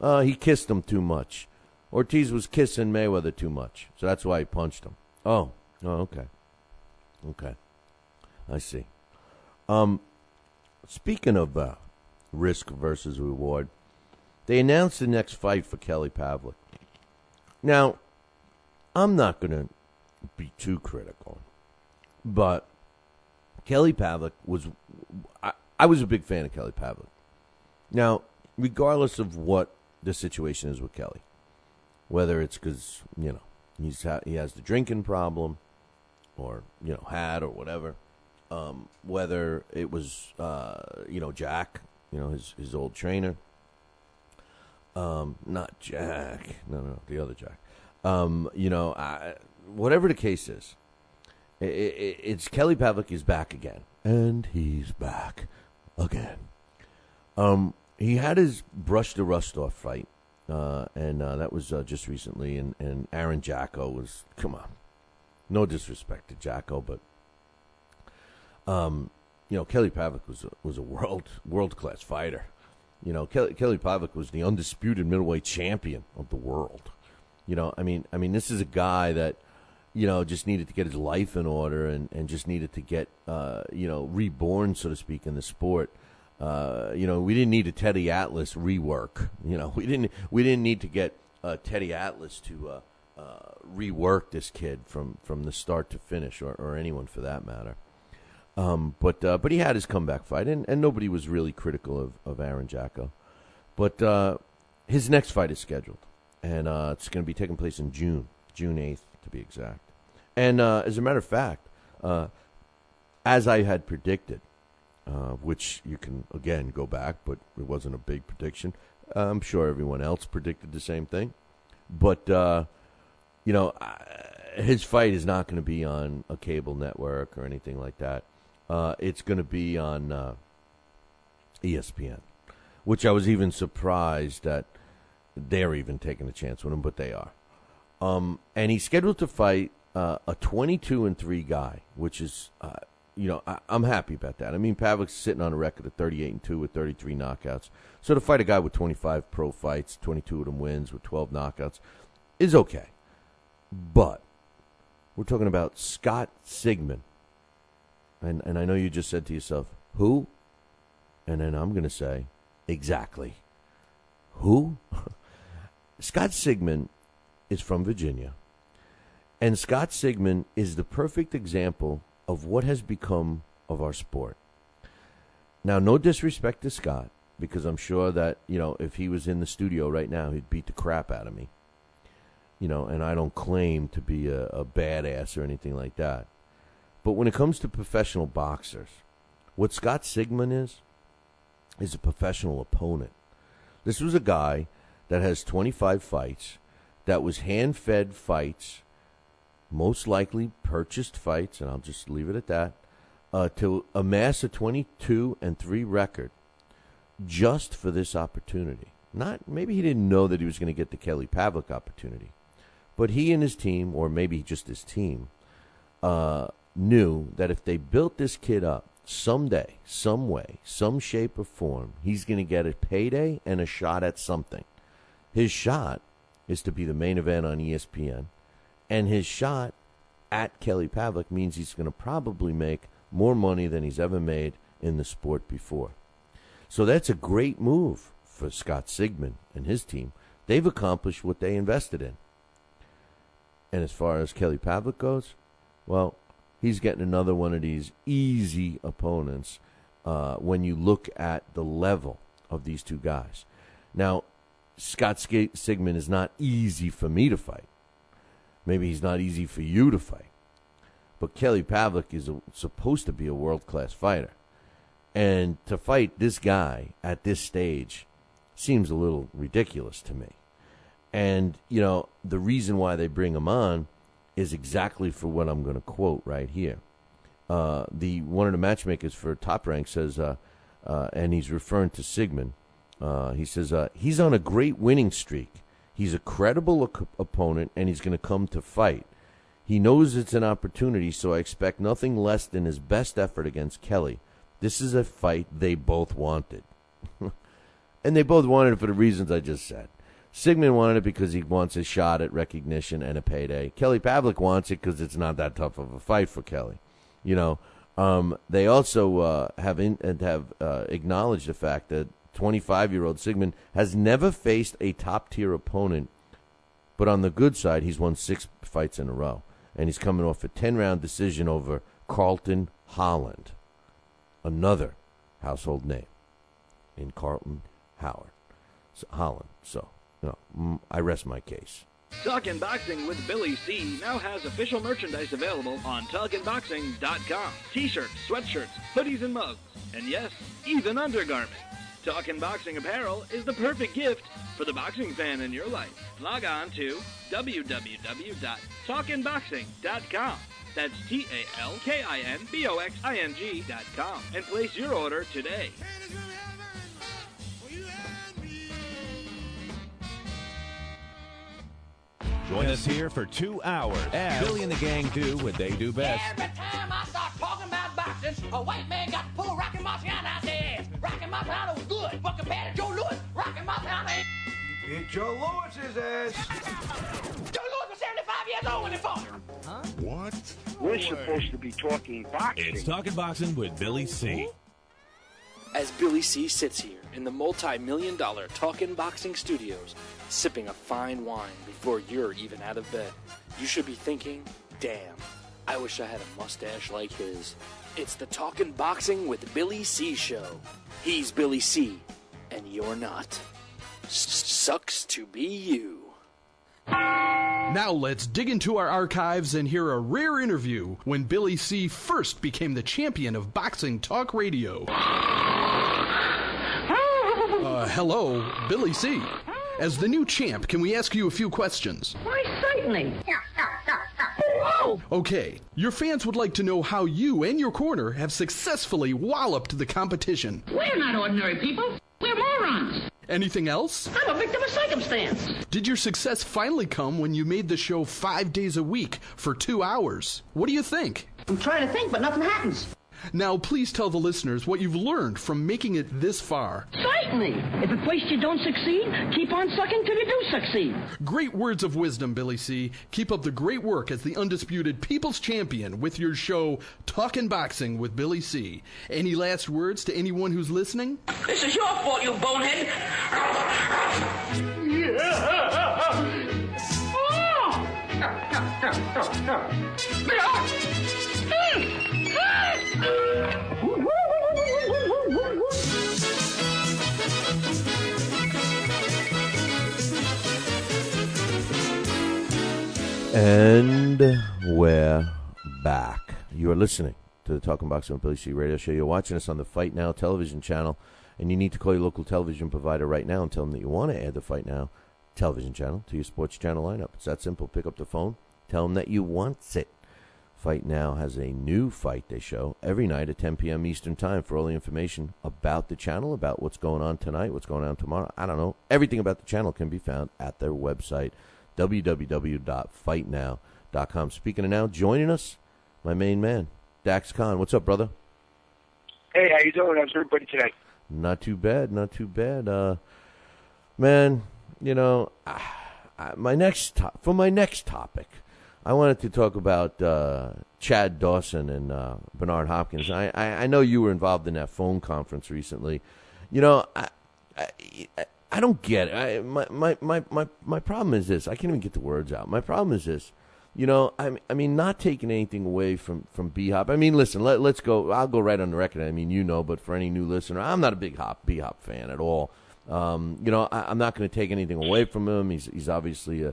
He kissed him too much. Ortiz was kissing Mayweather too much, so that's why he punched him. Oh, okay. Okay, I see. Speaking of risk versus reward, they announced the next fight for Kelly Pavlik. Now, I'm not going to be too critical, but Kelly Pavlik was... I was a big fan of Kelly Pavlik. Now, regardless of what the situation is with Kelly, whether it's because, he has the drinking problem, or, had or whatever, whether it was, Jack, his old trainer, not Jack, no, the other Jack, whatever the case is, it's Kelly Pavlik is back again, and he's back again. He had his Brush the Rust Off fight, and that was just recently, and Aaron Jacko was, come on. No disrespect to Jacko, but Kelly Pavlik was a world class fighter. Kelly Pavlik was the undisputed middleweight champion of the world. I mean, this is a guy that just needed to get his life in order and just needed to get reborn, so to speak, in the sport. We didn't need a Teddy Atlas rework. We didn't need to get Teddy Atlas to rework this kid from the start to finish, or anyone for that matter. But he had his comeback fight, and nobody was really critical of Aaron Jacko. But his next fight is scheduled, and it's going to be taking place in June 8th to be exact. And as a matter of fact, as I had predicted, which you can again go back, but it wasn't a big prediction. I'm sure everyone else predicted the same thing, but. His fight is not going to be on a cable network or anything like that. It's going to be on ESPN, which I was even surprised that they're even taking a chance with him, but they are. And he's scheduled to fight a 22-3 guy, which is, I'm happy about that. I mean, Pavlik's sitting on a record of 38-2 with 33 knockouts. So to fight a guy with 25 pro fights, 22 of them wins with 12 knockouts, is okay. But we're talking about Scott Sigman. And I know you just said to yourself, who? And then I'm going to say, exactly. Who? Scott Sigman is from Virginia. And Scott Sigman is the perfect example of what has become of our sport. Now, no disrespect to Scott, because I'm sure that, if he was in the studio right now, he'd beat the crap out of me. And I don't claim to be a badass or anything like that. But when it comes to professional boxers, what Scott Sigman is a professional opponent. This was a guy that has 25 fights, that was hand-fed fights, most likely purchased fights, and I'll just leave it at that, to amass a 22-3 record just for this opportunity. Maybe he didn't know that he was going to get the Kelly Pavlik opportunity. But he and his team, or maybe just his team, knew that if they built this kid up someday, some way, some shape or form, he's going to get a payday and a shot at something. His shot is to be the main event on ESPN, and his shot at Kelly Pavlik means he's going to probably make more money than he's ever made in the sport before. So that's a great move for Scott Sigman and his team. They've accomplished what they invested in. And as far as Kelly Pavlik goes, well, he's getting another one of these easy opponents when you look at the level of these two guys. Now, Scott Sigmund is not easy for me to fight. Maybe he's not easy for you to fight. But Kelly Pavlik is supposed to be a world-class fighter. And to fight this guy at this stage seems a little ridiculous to me. And, you know, the reason why they bring him on is exactly for what I'm going to quote right here. One of the matchmakers for Top Rank says, and he's referring to Sigmund, he says, he's on a great winning streak. He's a credible opponent, and he's going to come to fight. He knows it's an opportunity, so I expect nothing less than his best effort against Kelly. This is a fight they both wanted. And they both wanted it for the reasons I just said. Sigmund wanted it because he wants a shot at recognition and a payday. Kelly Pavlik wants it because it's not that tough of a fight for Kelly. You know, they also have acknowledged the fact that 25-year-old Sigmund has never faced a top-tier opponent, but on the good side, he's won 6 fights in a row, and he's coming off a 10-round decision over Carlton Holland, another household name in Carlton Holland. So, you know, I rest my case. Talkin' Boxing with Billy C. now has official merchandise available on talkinboxing.com. T-shirts, sweatshirts, hoodies, and mugs. And yes, even undergarments. Talkin' Boxing apparel is the perfect gift for the boxing fan in your life. Log on to www.talkinboxing.com. That's TALKINBOXING.com and place your order today. Join us here for 2 hours as Billy and the gang do what they do best. Every time I start talking about boxing, a white man got to pull Rocky Marciano out their ass. Rocky Marciano was good, but compared to Joe Louis, Rocky Marciano ain't. Beat Joe Louis's ass. Joe Louis was 75 years old when he fought. Huh? What? We're supposed to be talking boxing. It's Talking Boxing with Billy C. As Billy C. sits here in the multi-million-dollar Talkin' Boxing Studios, sipping a fine wine before you're even out of bed, you should be thinking, damn, I wish I had a mustache like his. It's the Talkin' Boxing with Billy C. show. He's Billy C., and you're not. Sucks to be you. Now let's dig into our archives and hear a rare interview when Billy C. first became the champion of boxing talk radio. Hello, Billy C. As the new champ, can we ask you a few questions? Why, certainly. Okay, your fans would like to know how you and your corner have successfully walloped the competition. We're not ordinary people. We're morons. Anything else? I'm a victim of circumstance. Did your success finally come when you made the show 5 days a week for 2 hours? What do you think? I'm trying to think, but nothing happens. Now, please tell the listeners what you've learned from making it this far. Certainly. If at first you don't succeed, keep on sucking till you do succeed. Great words of wisdom, Billy C. Keep up the great work as the undisputed People's Champion with your show, Talkin' Boxing with Billy C. Any last words to anyone who's listening? This is your fault, you bonehead. And we're back. You are listening to the Talking Boxing with Billy C. radio show. You're watching us on the Fight Now television channel, and you need to call your local television provider right now and tell them that you want to add the Fight Now television channel to your sports channel lineup. It's that simple. Pick up the phone, tell them that you want it. Fight Now has a new fight they show every night at 10 p.m. Eastern Time. For all the information about the channel, about what's going on tonight, what's going on tomorrow, I don't know. Everything about the channel can be found at their website, www.fightnow.com. Speaking of now, joining us, my main man, Daxx Khan. What's up, brother? Hey, how you doing? How's everybody today? Not too bad, not too bad. Man, you know, my next topic, I wanted to talk about Chad Dawson and Bernard Hopkins. I know you were involved in that phone conference recently. You know, I don't get it. My problem is this. I can't even get the words out. My problem is this. I mean, not taking anything away from B-Hop. I mean, listen, let's go. I'll go right on the record. I mean, but for any new listener, I'm not a big B-Hop fan at all. I'm not going to take anything away from him. He's obviously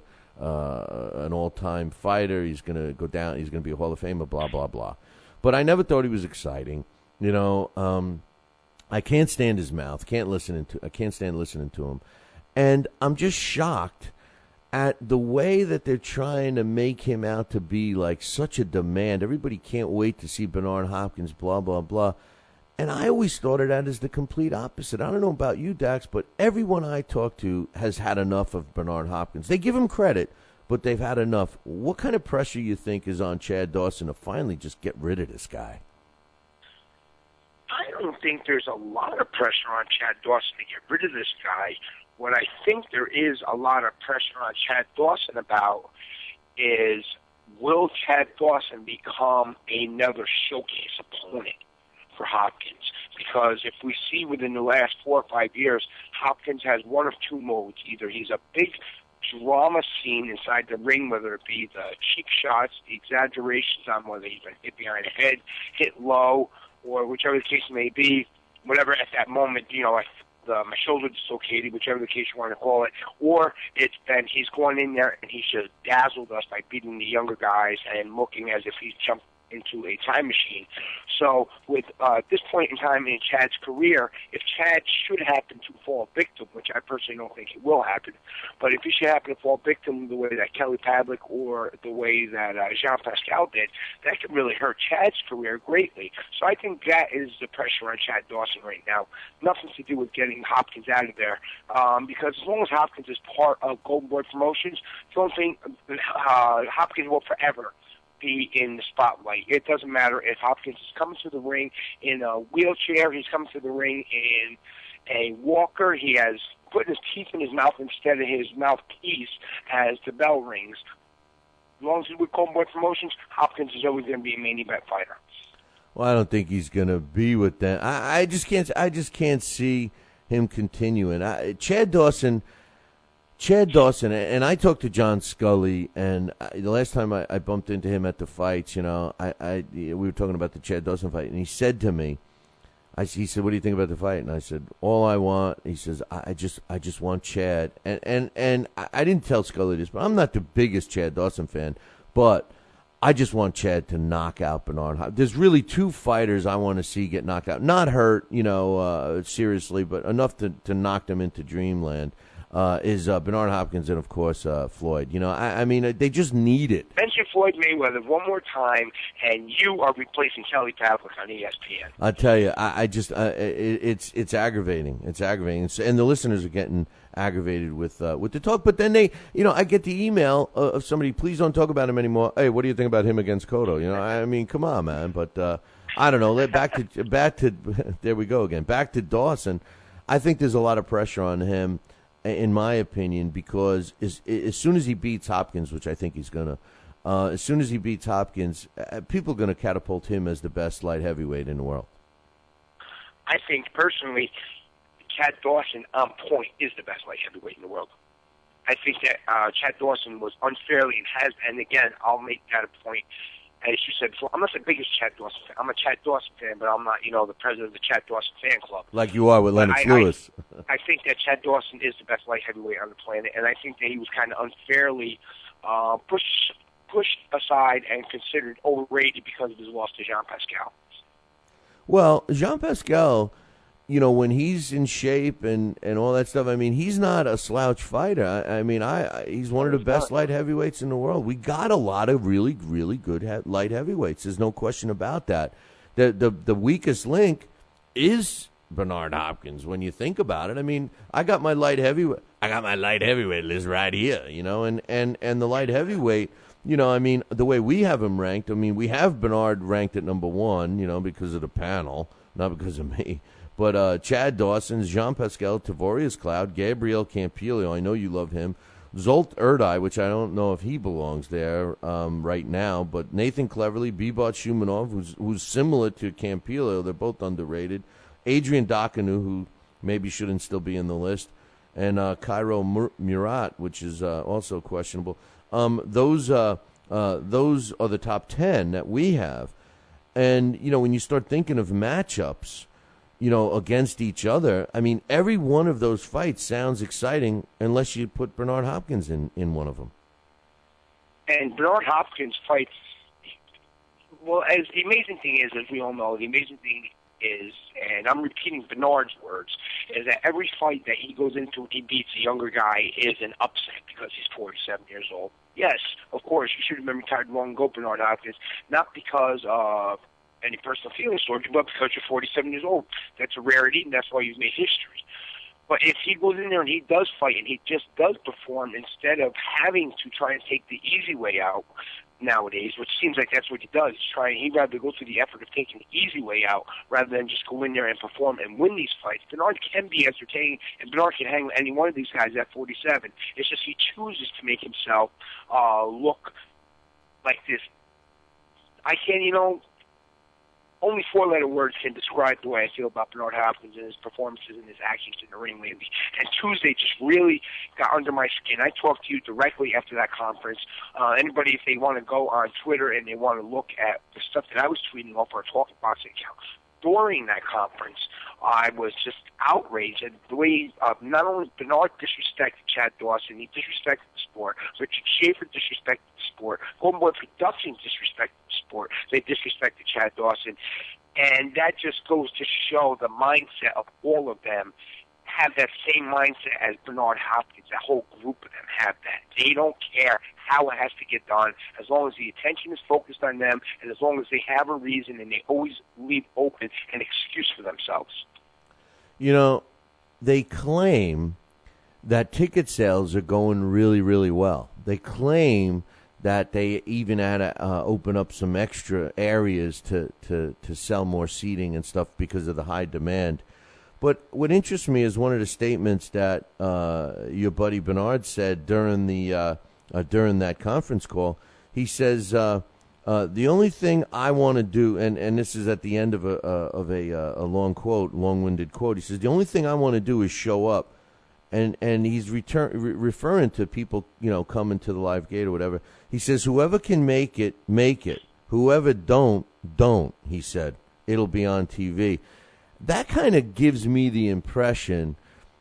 an all-time fighter. He's going to go down. He's going to be a Hall of Famer, blah, blah, blah. But I never thought he was exciting. I can't stand his mouth. I can't stand listening to him. And I'm just shocked at the way that they're trying to make him out to be like such a demand. Everybody can't wait to see Bernard Hopkins, blah, blah, blah. And I always thought of that as the complete opposite. I don't know about you, Dax, but everyone I talk to has had enough of Bernard Hopkins. They give him credit, but they've had enough. What kind of pressure you think is on Chad Dawson to finally just get rid of this guy? I don't think there's a lot of pressure on Chad Dawson to get rid of this guy. What I think there is a lot of pressure on Chad Dawson about is, will Chad Dawson become another showcase opponent for Hopkins? Because if we see within the last 4 or 5 years, Hopkins has one of two modes. Either he's a big drama scene inside the ring, whether it be the cheap shots, the exaggerations on whether he's been hit behind the head, hit low, or whichever the case may be, whatever at that moment, my shoulder dislocated, whichever the case you want to call it, or it's been he's going in there and he's just dazzled us by beating the younger guys and looking as if he's jumped into a time machine. So with this point in time in Chad's career, if Chad should happen to fall victim, which I personally don't think it will happen, but if he should happen to fall victim the way that Kelly Pavlik or the way that Jean Pascal did, that could really hurt Chad's career greatly. So I think that is the pressure on Chad Dawson right now. Nothing to do with getting Hopkins out of there, because as long as Hopkins is part of Golden Boy Promotions, I don't think Hopkins will forever be in the spotlight. It doesn't matter if Hopkins is coming to the ring in a wheelchair, he's coming to the ring in a walker, he has put his teeth in his mouth instead of his mouthpiece as the bell rings. As long as he's with Golden Boy Promotions, Hopkins is always going to be a main event fighter. Well, I don't think he's going to be with them. I just can't see him continuing. Chad Dawson, and I talked to John Scully, and the last time I bumped into him at the fights, we were talking about the Chad Dawson fight, and he said to me, he said, "What do you think about the fight?" And I said, "All I want," he says, I just want Chad." And I didn't tell Scully this, but I'm not the biggest Chad Dawson fan, but I just want Chad to knock out Bernard Hopkins. There's really two fighters I want to see get knocked out, not hurt, seriously, but enough to knock them into dreamland. Is Bernard Hopkins and, of course, Floyd. I mean, they just need it. Mention Floyd Mayweather one more time, and you are replacing Kelly Pavlik on ESPN. I tell you, it's aggravating. It's aggravating, and the listeners are getting aggravated with the talk. But then I get the email of somebody, please don't talk about him anymore. Hey, what do you think about him against Cotto? I mean, come on, man. But I don't know. Back to there we go again. Back to Dawson. I think there's a lot of pressure on him, in my opinion, because as soon as he beats Hopkins, which I think he's going to, as soon as he beats Hopkins, people are going to catapult him as the best light heavyweight in the world. I think, personally, Chad Dawson on point is the best light heavyweight in the world. I think that Chad Dawson was unfairly and again, I'll make that a point. As you said before, I'm not the biggest Chad Dawson fan. I'm a Chad Dawson fan, but I'm not, the president of the Chad Dawson fan club. Like you are with Lennox Lewis. I think that Chad Dawson is the best light heavyweight on the planet, and I think that he was kind of unfairly pushed aside and considered overrated because of his loss to Jean Pascal. Well, Jean Pascal, when he's in shape and all that stuff, I mean, he's not a slouch fighter. I mean, he's one of the best light heavyweights in the world. We got a lot of really, really good light heavyweights. There's no question about that. The weakest link is Bernard Hopkins when you think about it. I mean, I got my light heavyweight list right here, and the light heavyweight, I mean, the way we have him ranked, I mean, we have Bernard ranked at number 1, because of the panel, not because of me. But Chad Dawson, Jean-Pascal Tavorius Cloud, Gabriel Campillo, I know you love him, Zolt Erdai, which I don't know if he belongs there right now, but Nathan Cleverly, Bebot Shumanov, who's similar to Campillo, they're both underrated, Adrian Dakanu, who maybe shouldn't still be in the list, and Cairo Murat, which is also questionable. Those those are the top 10 that we have. And, when you start thinking of matchups, against each other, I mean, every one of those fights sounds exciting unless you put Bernard Hopkins in one of them. And Bernard Hopkins fights, well, as the amazing thing is, as we all know, the amazing thing is, and I'm repeating Bernard's words, is that every fight that he goes into and he beats a younger guy is an upset because he's 47 years old. Yes, of course, you should have been retired long ago, Bernard Hopkins, not because of any personal feelings towards you, but because you're 47 years old. That's a rarity, and that's why you've made history. But if he goes in there and he does fight and he just does perform instead of having to try and take the easy way out nowadays, which seems like that's what he does, he'd rather go through the effort of taking the easy way out rather than just go in there and perform and win these fights. Bernard can be entertaining, and Bernard can hang with any one of these guys at 47. It's just he chooses to make himself look like this. I can't, only four-letter words can describe the way I feel about Bernard Hopkins and his performances and his actions in the ring lately. And Tuesday just really got under my skin. I talked to you directly after that conference. Anybody, if they want to go on Twitter and they want to look at the stuff that I was tweeting off our Talking Boxing account, during that conference, I was just outraged at the way not only Bernard disrespected Chad Dawson, he disrespected the sport, Richard Schaefer disrespected the sport, Golden Boy Productions disrespected the sport, they disrespected Chad Dawson, and that just goes to show the mindset of all of them have that same mindset as Bernard Hopkins. That whole group of them have that. They don't care how it has to get done, as long as the attention is focused on them, and as long as they have a reason, and they always leave open an excuse for themselves. They claim that ticket sales are going really, really well. They claim that they even had to open up some extra areas to sell more seating and stuff because of the high demand. But what interests me is one of the statements that your buddy Bernard said during that conference call. He says, the only thing I want to do, and this is at the end of a long-winded quote. He says, the only thing I want to do is show up. And he's referring to people, coming to the live gate or whatever. He says, whoever can make it, make it. Whoever don't, he said. It'll be on TV. That kind of gives me the impression,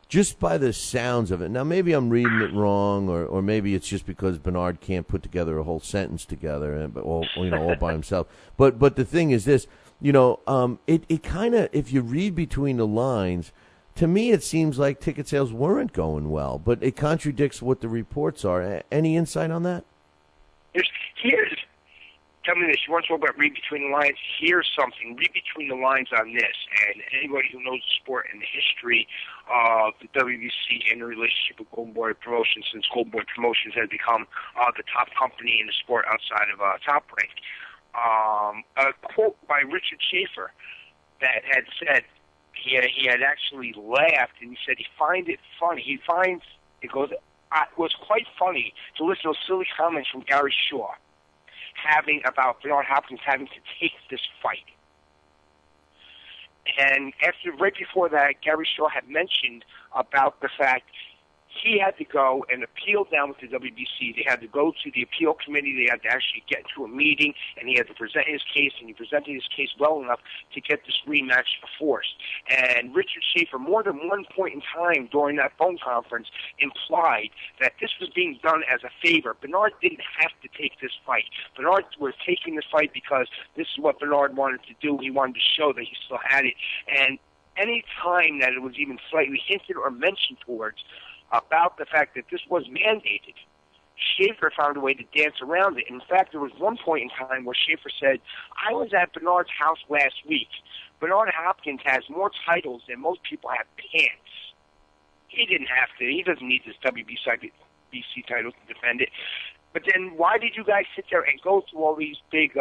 just by the sounds of it. Now, maybe I'm reading it wrong, or maybe it's just because Bernard can't put together a whole sentence together, all by himself. But the thing is this, it kind of, if you read between the lines, to me it seems like ticket sales weren't going well, but it contradicts what the reports are. Any insight on that? Tell me this. You want to talk about read between the lines? Here's something. Read between the lines on this. And anybody who knows the sport and the history of the WBC and the relationship with Golden Boy Promotions, since Golden Boy Promotions has become the top company in the sport outside of Top Rank, a quote by Richard Schaefer that had said, he had actually laughed, and he said he finds it funny. He finds, it was quite funny to listen to silly comments from Gary Shaw about Bernard Hopkins having to take this fight. And right before that, Gary Shaw had mentioned about the fact he had to go and appeal down with the WBC. They had to go to the appeal committee. They had to actually get to a meeting, and he had to present his case, and he presented his case well enough to get this rematch forced. And Richard Schaefer, more than one point in time during that phone conference, implied that this was being done as a favor. Bernard didn't have to take this fight. Bernard was taking this fight because this is what Bernard wanted to do. He wanted to show that he still had it. And any time that it was even slightly hinted or mentioned towards about the fact that this was mandated, Schaefer found a way to dance around it. In fact, there was one point in time where Schaefer said, I was at Bernard's house last week. Bernard Hopkins has more titles than most people have pants. He didn't have to. He doesn't need this WBC title to defend it. But then why did you guys sit there and go through all these big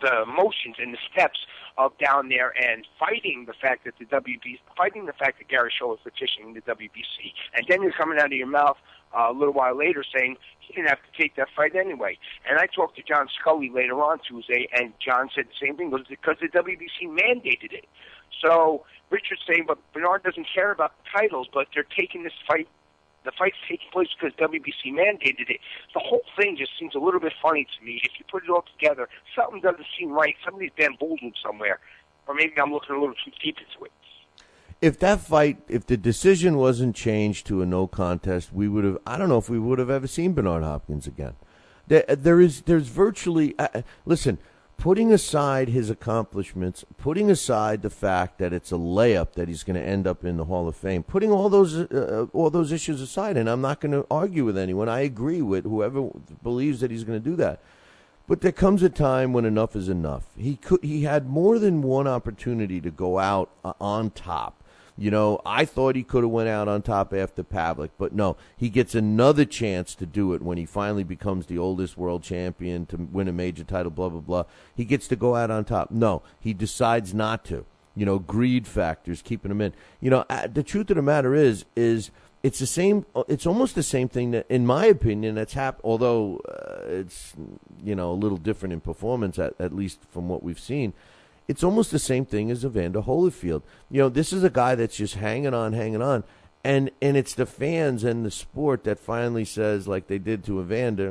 the motions and the steps of down there and fighting the fact that fighting the fact that Gary Shaw was petitioning the WBC, and then you're coming out of your mouth a little while later saying he didn't have to take that fight anyway. And I talked to John Scully later on Tuesday, and John said the same thing, because the WBC mandated it. So Richard's saying, but Bernard doesn't care about the titles, but they're taking this fight the fight's taking place because WBC mandated it. The whole thing just seems a little bit funny to me. If you put it all together, something doesn't seem right. Somebody's bamboozled somewhere. Or maybe I'm looking a little too deep into it. If that fight, if the decision wasn't changed to a no contest, we would have, I don't know if we would have ever seen Bernard Hopkins again. There's virtually, listen, putting aside his accomplishments, putting aside the fact that it's a layup that he's going to end up in the Hall of Fame, putting all those issues aside, and I'm not going to argue with anyone. I agree with whoever believes that he's going to do that. But there comes a time when enough is enough. He had more than one opportunity to go out on top. You know, I thought he could have went out on top after Pavlik, but no, he gets another chance to do it when he finally becomes the oldest world champion to win a major title, blah, blah, blah. He gets to go out on top. No, he decides not to. You know, greed factors keeping him in. You know, the truth of the matter is it's the same. It's almost the same thing that, in my opinion, that's happened. Although it's, you know, a little different in performance, at least from what we've seen. It's almost the same thing as Evander Holyfield. You know, this is a guy that's just hanging on, and it's the fans and the sport that finally says, like they did to Evander,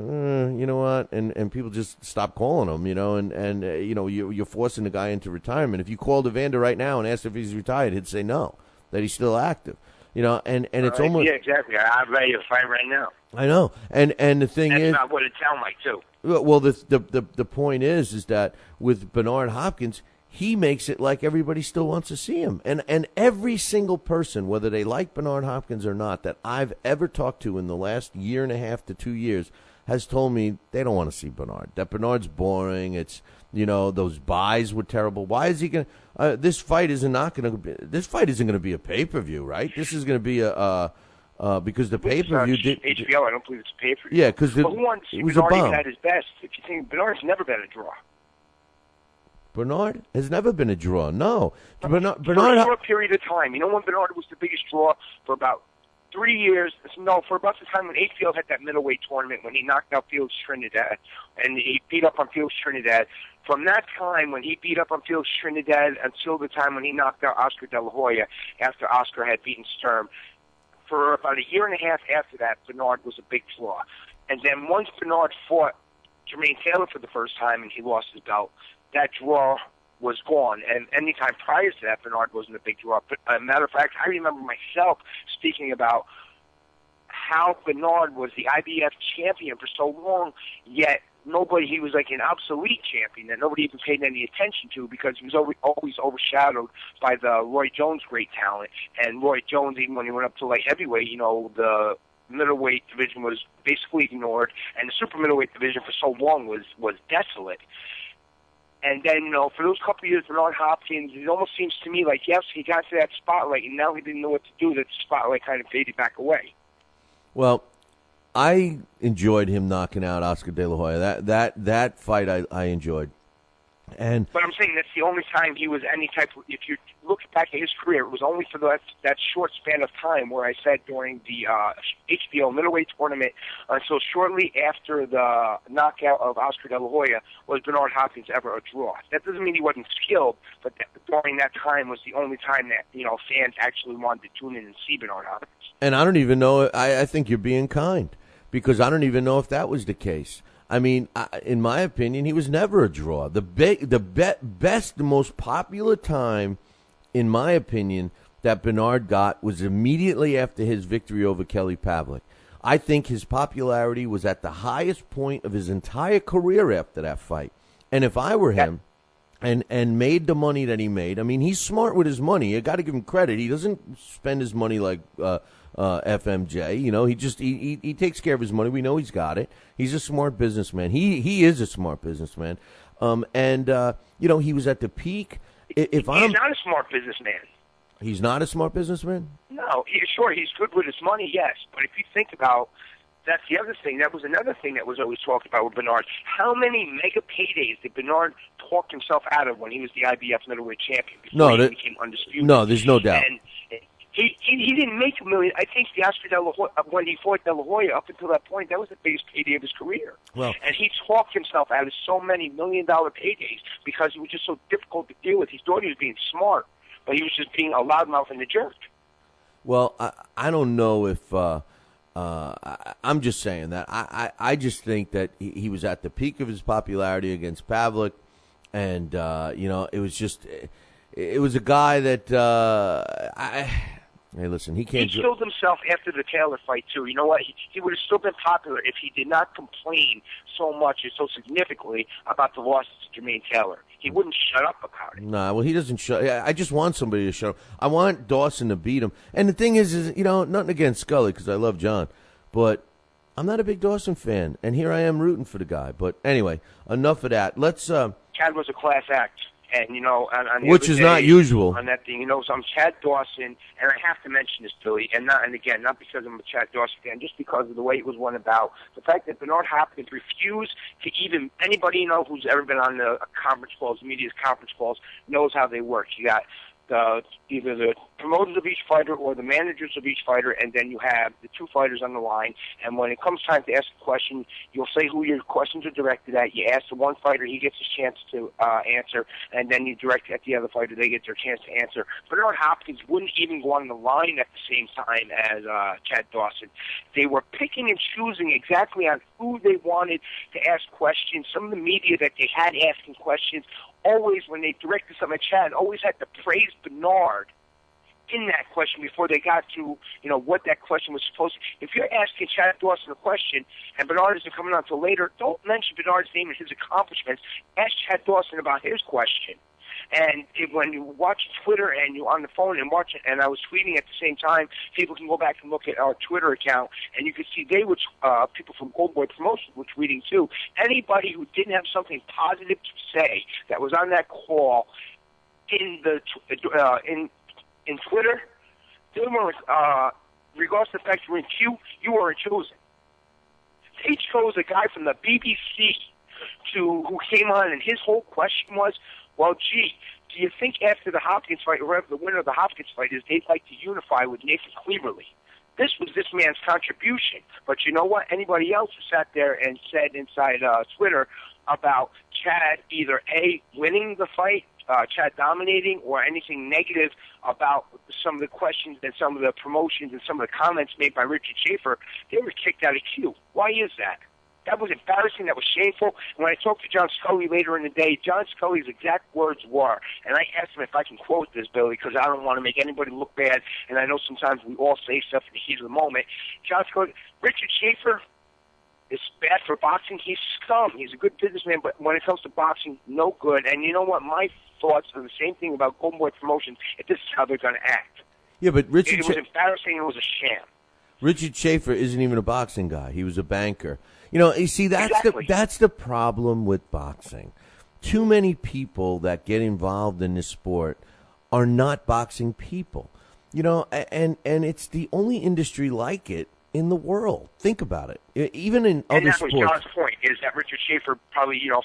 you know what, and people just stop calling him, you know, and you know, you're forcing the guy into retirement. If you called Evander right now and asked if he's retired, he'd say no, that he's still active. You know, and it's almost... Yeah, exactly. I'm ready to fight right now. I know, and the thing That's is... not what it sounds like, too. Well, the point is that with Bernard Hopkins, he makes it like everybody still wants to see him. And every single person, whether they like Bernard Hopkins or not, that I've ever talked to in the last year and a half to 2 years has told me they don't want to see Bernard. That Bernard's boring. It's, you know, those buys were terrible. Why is he going to this fight isn't going to be a pay-per-view, right? This is going to be because the pay-per-view did HBO, I don't believe it's a pay-per-view. Yeah, because who wants to see Bernard even at his best? If you think Bernard's never been a draw. Bernard has never been a draw. No. Bernard for a short period of time. You know when Bernard was the biggest draw? For about 3 years. No, for about the time when Field had that middleweight tournament when he knocked out Felix Trinidad and he beat up on Felix Trinidad. From that time when he beat up on Felix Trinidad until the time when he knocked out Oscar De La Hoya after Oscar had beaten Sturm, for about a year and a half after that, Bernard was a big draw. And then once Bernard fought Jermaine Taylor for the first time and he lost his belt, that draw was gone. And any time prior to that, Bernard wasn't a big draw. But as a matter of fact, I remember myself speaking about how Bernard was the IBF champion for so long, yet he was like an obsolete champion that nobody even paid any attention to because he was always overshadowed by the Roy Jones great talent. And Roy Jones, even when he went up to light heavyweight, you know, the middleweight division was basically ignored, and the super middleweight division for so long was desolate. And then, you know, for those couple of years, Bernard Hopkins, it almost seems to me like, yes, he got to that spotlight, and now he didn't know what to do. That spotlight kind of faded back away. Well, I enjoyed him knocking out Oscar De La Hoya. That fight I enjoyed. But I'm saying that's the only time he was any type of, if you look back at his career, it was only for that short span of time where I said during the HBO middleweight tournament until shortly after the knockout of Oscar De La Hoya was Bernard Hopkins ever a draw. That doesn't mean he wasn't skilled, but during that time was the only time that, you know, fans actually wanted to tune in and see Bernard Hopkins. And I don't even know, I think you're being kind, because I don't even know if that was the case. I mean, in my opinion, he was never a draw. The best, the most popular time, in my opinion, that Bernard got was immediately after his victory over Kelly Pavlik. I think his popularity was at the highest point of his entire career after that fight. And if I were him and made the money that he made, I mean, he's smart with his money. You got to give him credit. He doesn't spend his money like FMJ. You know, he takes care of his money. We know he's got it. He's a smart businessman. He is a smart businessman. You know, he was at the peak. He's not a smart businessman. He's not a smart businessman? No, sure, he's good with his money, yes. But if you think about, that's the other thing. That was another thing that was always talked about with Bernard. How many mega paydays did Bernard talk himself out of when he was the IBF middleweight champion before he became undisputed? No, there's no doubt. And he didn't make $1 million. I think the Oscar De La Hoya, when he fought De La Hoya, up until that point, that was the biggest payday of his career. Well, and he talked himself out of so many $1 million paydays because he was just so difficult to deal with. He thought he was being smart, but he was just being a loudmouth and a jerk. Well, I don't know if I'm just saying that. I just think that he was at the peak of his popularity against Pavlik, and it was just it was a guy that hey, listen, he can't. He killed himself after the Taylor fight too. You know what? He would have still been popular if he did not complain so much and so significantly about the losses to Jermaine Taylor. He wouldn't shut up about it. Nah, well, he doesn't shut. I just want somebody to shut up. I want Dawson to beat him. And the thing is nothing against Scully because I love John, but I'm not a big Dawson fan, and here I am rooting for the guy. But anyway, enough of that. Let's. Chad was a class act. And, on which is not usual. On that thing, so I'm Chad Dawson, and I have to mention this, Billy, and again, not because I'm a Chad Dawson fan, just because of the way it was won about. The fact that Bernard Hopkins refused to even, anybody who's ever been on the conference calls, media's conference calls, knows how they work. You got either the promoters of each fighter or the managers of each fighter, and then you have the two fighters on the line. And when it comes time to ask a question, you'll say who your questions are directed at. You ask the one fighter, he gets his chance to answer, and then you direct at the other fighter, they get their chance to answer. Bernard Hopkins wouldn't even go on the line at the same time as Chad Dawson. They were picking and choosing exactly on who they wanted to ask questions. Some of the media that they had asking questions, always, when they directed something at Chad, always had to praise Bernard in that question before they got to, what that question was supposed to. If you're asking Chad Dawson a question and Bernard isn't coming on until later, don't mention Bernard's name and his accomplishments. Ask Chad Dawson about his question. And when you watch Twitter and you're on the phone and watch it, and I was tweeting at the same time, people can go back and look at our Twitter account, and you can see people from Gold Boy Promotions were tweeting too. Anybody who didn't have something positive to say that was on that call in Twitter, they were, regardless of the fact you were in queue, you weren't chosen. They chose a guy from the BBC who came on, and his whole question was, well, gee, do you think after the Hopkins fight, or whoever the winner of the Hopkins fight is, they'd like to unify with Nathan Cleaverly? This was this man's contribution. But you know what? Anybody else who sat there and said inside Twitter about Chad either A, winning the fight, Chad dominating, or anything negative about some of the questions and some of the promotions and some of the comments made by Richard Schaefer, they were kicked out of queue. Why is that? That was embarrassing. That was shameful. And when I talked to John Scully later in the day, John Scully's exact words were, and I asked him if I can quote this, Billy, because I don't want to make anybody look bad, and I know sometimes we all say stuff in the heat of the moment. John Scully, Richard Schaefer is bad for boxing. He's scum. He's a good businessman, but when it comes to boxing, no good. And you know what? My thoughts are the same thing about Golden Boy Promotions, if this is how they're going to act. Yeah, but Richard it was embarrassing. It was a sham. Richard Schaefer isn't even a boxing guy. He was a banker. You see, that's the problem with boxing. Too many people that get involved in this sport are not boxing people. And it's the only industry like it in the world. Think about it. Even in other sports. And that was John's point, is that Richard Schaefer probably, 5-6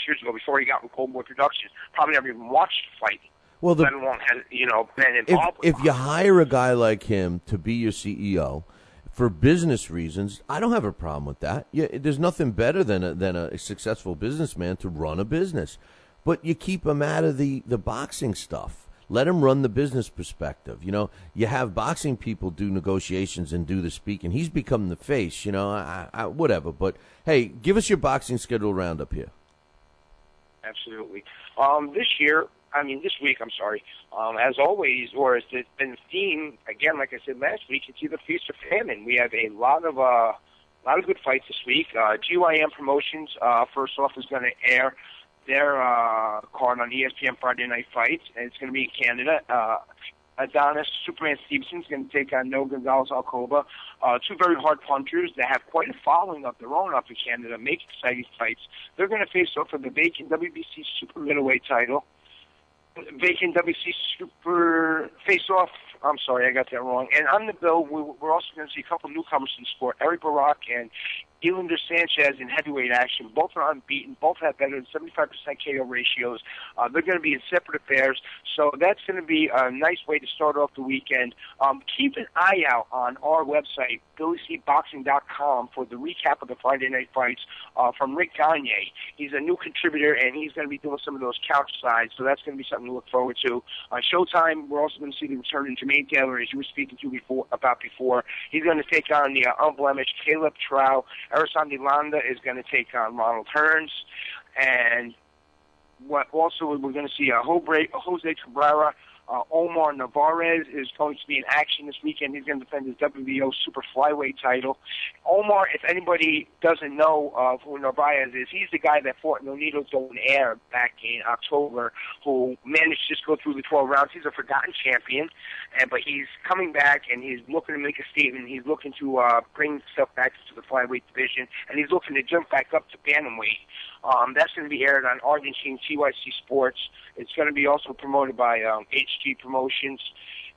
years ago, before he got with Cold Boy Productions, probably never even watched the fight. Well, let alone had, been involved with if you hire a guy like him to be your CEO, for business reasons, I don't have a problem with that. There's nothing better than a successful businessman to run a business. But you keep him out of the boxing stuff. Let him run the business perspective. You have boxing people do negotiations and do the speaking. He's become the face, whatever. But, hey, give us your boxing schedule roundup here. Absolutely. This week, as always, or as it's been the theme, again, like I said last week, it's either feast or famine. We have a lot of good fights this week. GYM Promotions, first off, is going to air their card on ESPN Friday Night Fights, and it's going to be in Canada. Adonis Superman Stevenson is going to take on Noah Gonzalez Alcoba. Two very hard punchers that have quite a following of their own up in Canada, make exciting fights. They're going to face off for the vacant WBC Super Middleweight title. Vacant WBC Super face-off. I'm sorry, I got that wrong. And on the bill, we're also going to see a couple newcomers in the sport, Eric Barak and Elander Sanchez in heavyweight action. Both are unbeaten. Both have better than 75% KO ratios. They're going to be in separate affairs. So that's going to be a nice way to start off the weekend. Keep an eye out on our website, BillyCBoxing.com for the recap of the Friday night fights from Rick Gagne. He's a new contributor, and he's going to be doing some of those couch sides, so that's going to be something to look forward to. On Showtime, we're also going to see the return of Jermaine Taylor, as you were speaking to before. He's going to take on the unblemished Caleb Trow. Erisandi Landa is going to take on Ronald Hearns. And we're going to see Jose Cabrera. Omar Narvaez is going to be in action this weekend. He's going to defend his WBO super flyweight title. Omar, if anybody doesn't know who Narvaez is, he's the guy that fought Nonito Donaire back in October, who managed to just go through the 12 rounds. He's a forgotten champion, but he's coming back, and he's looking to make a statement. He's looking to bring stuff back to the flyweight division, and he's looking to jump back up to bantamweight. That's going to be aired on Argentine TYC Sports. It's going to be also promoted by HG Promotions.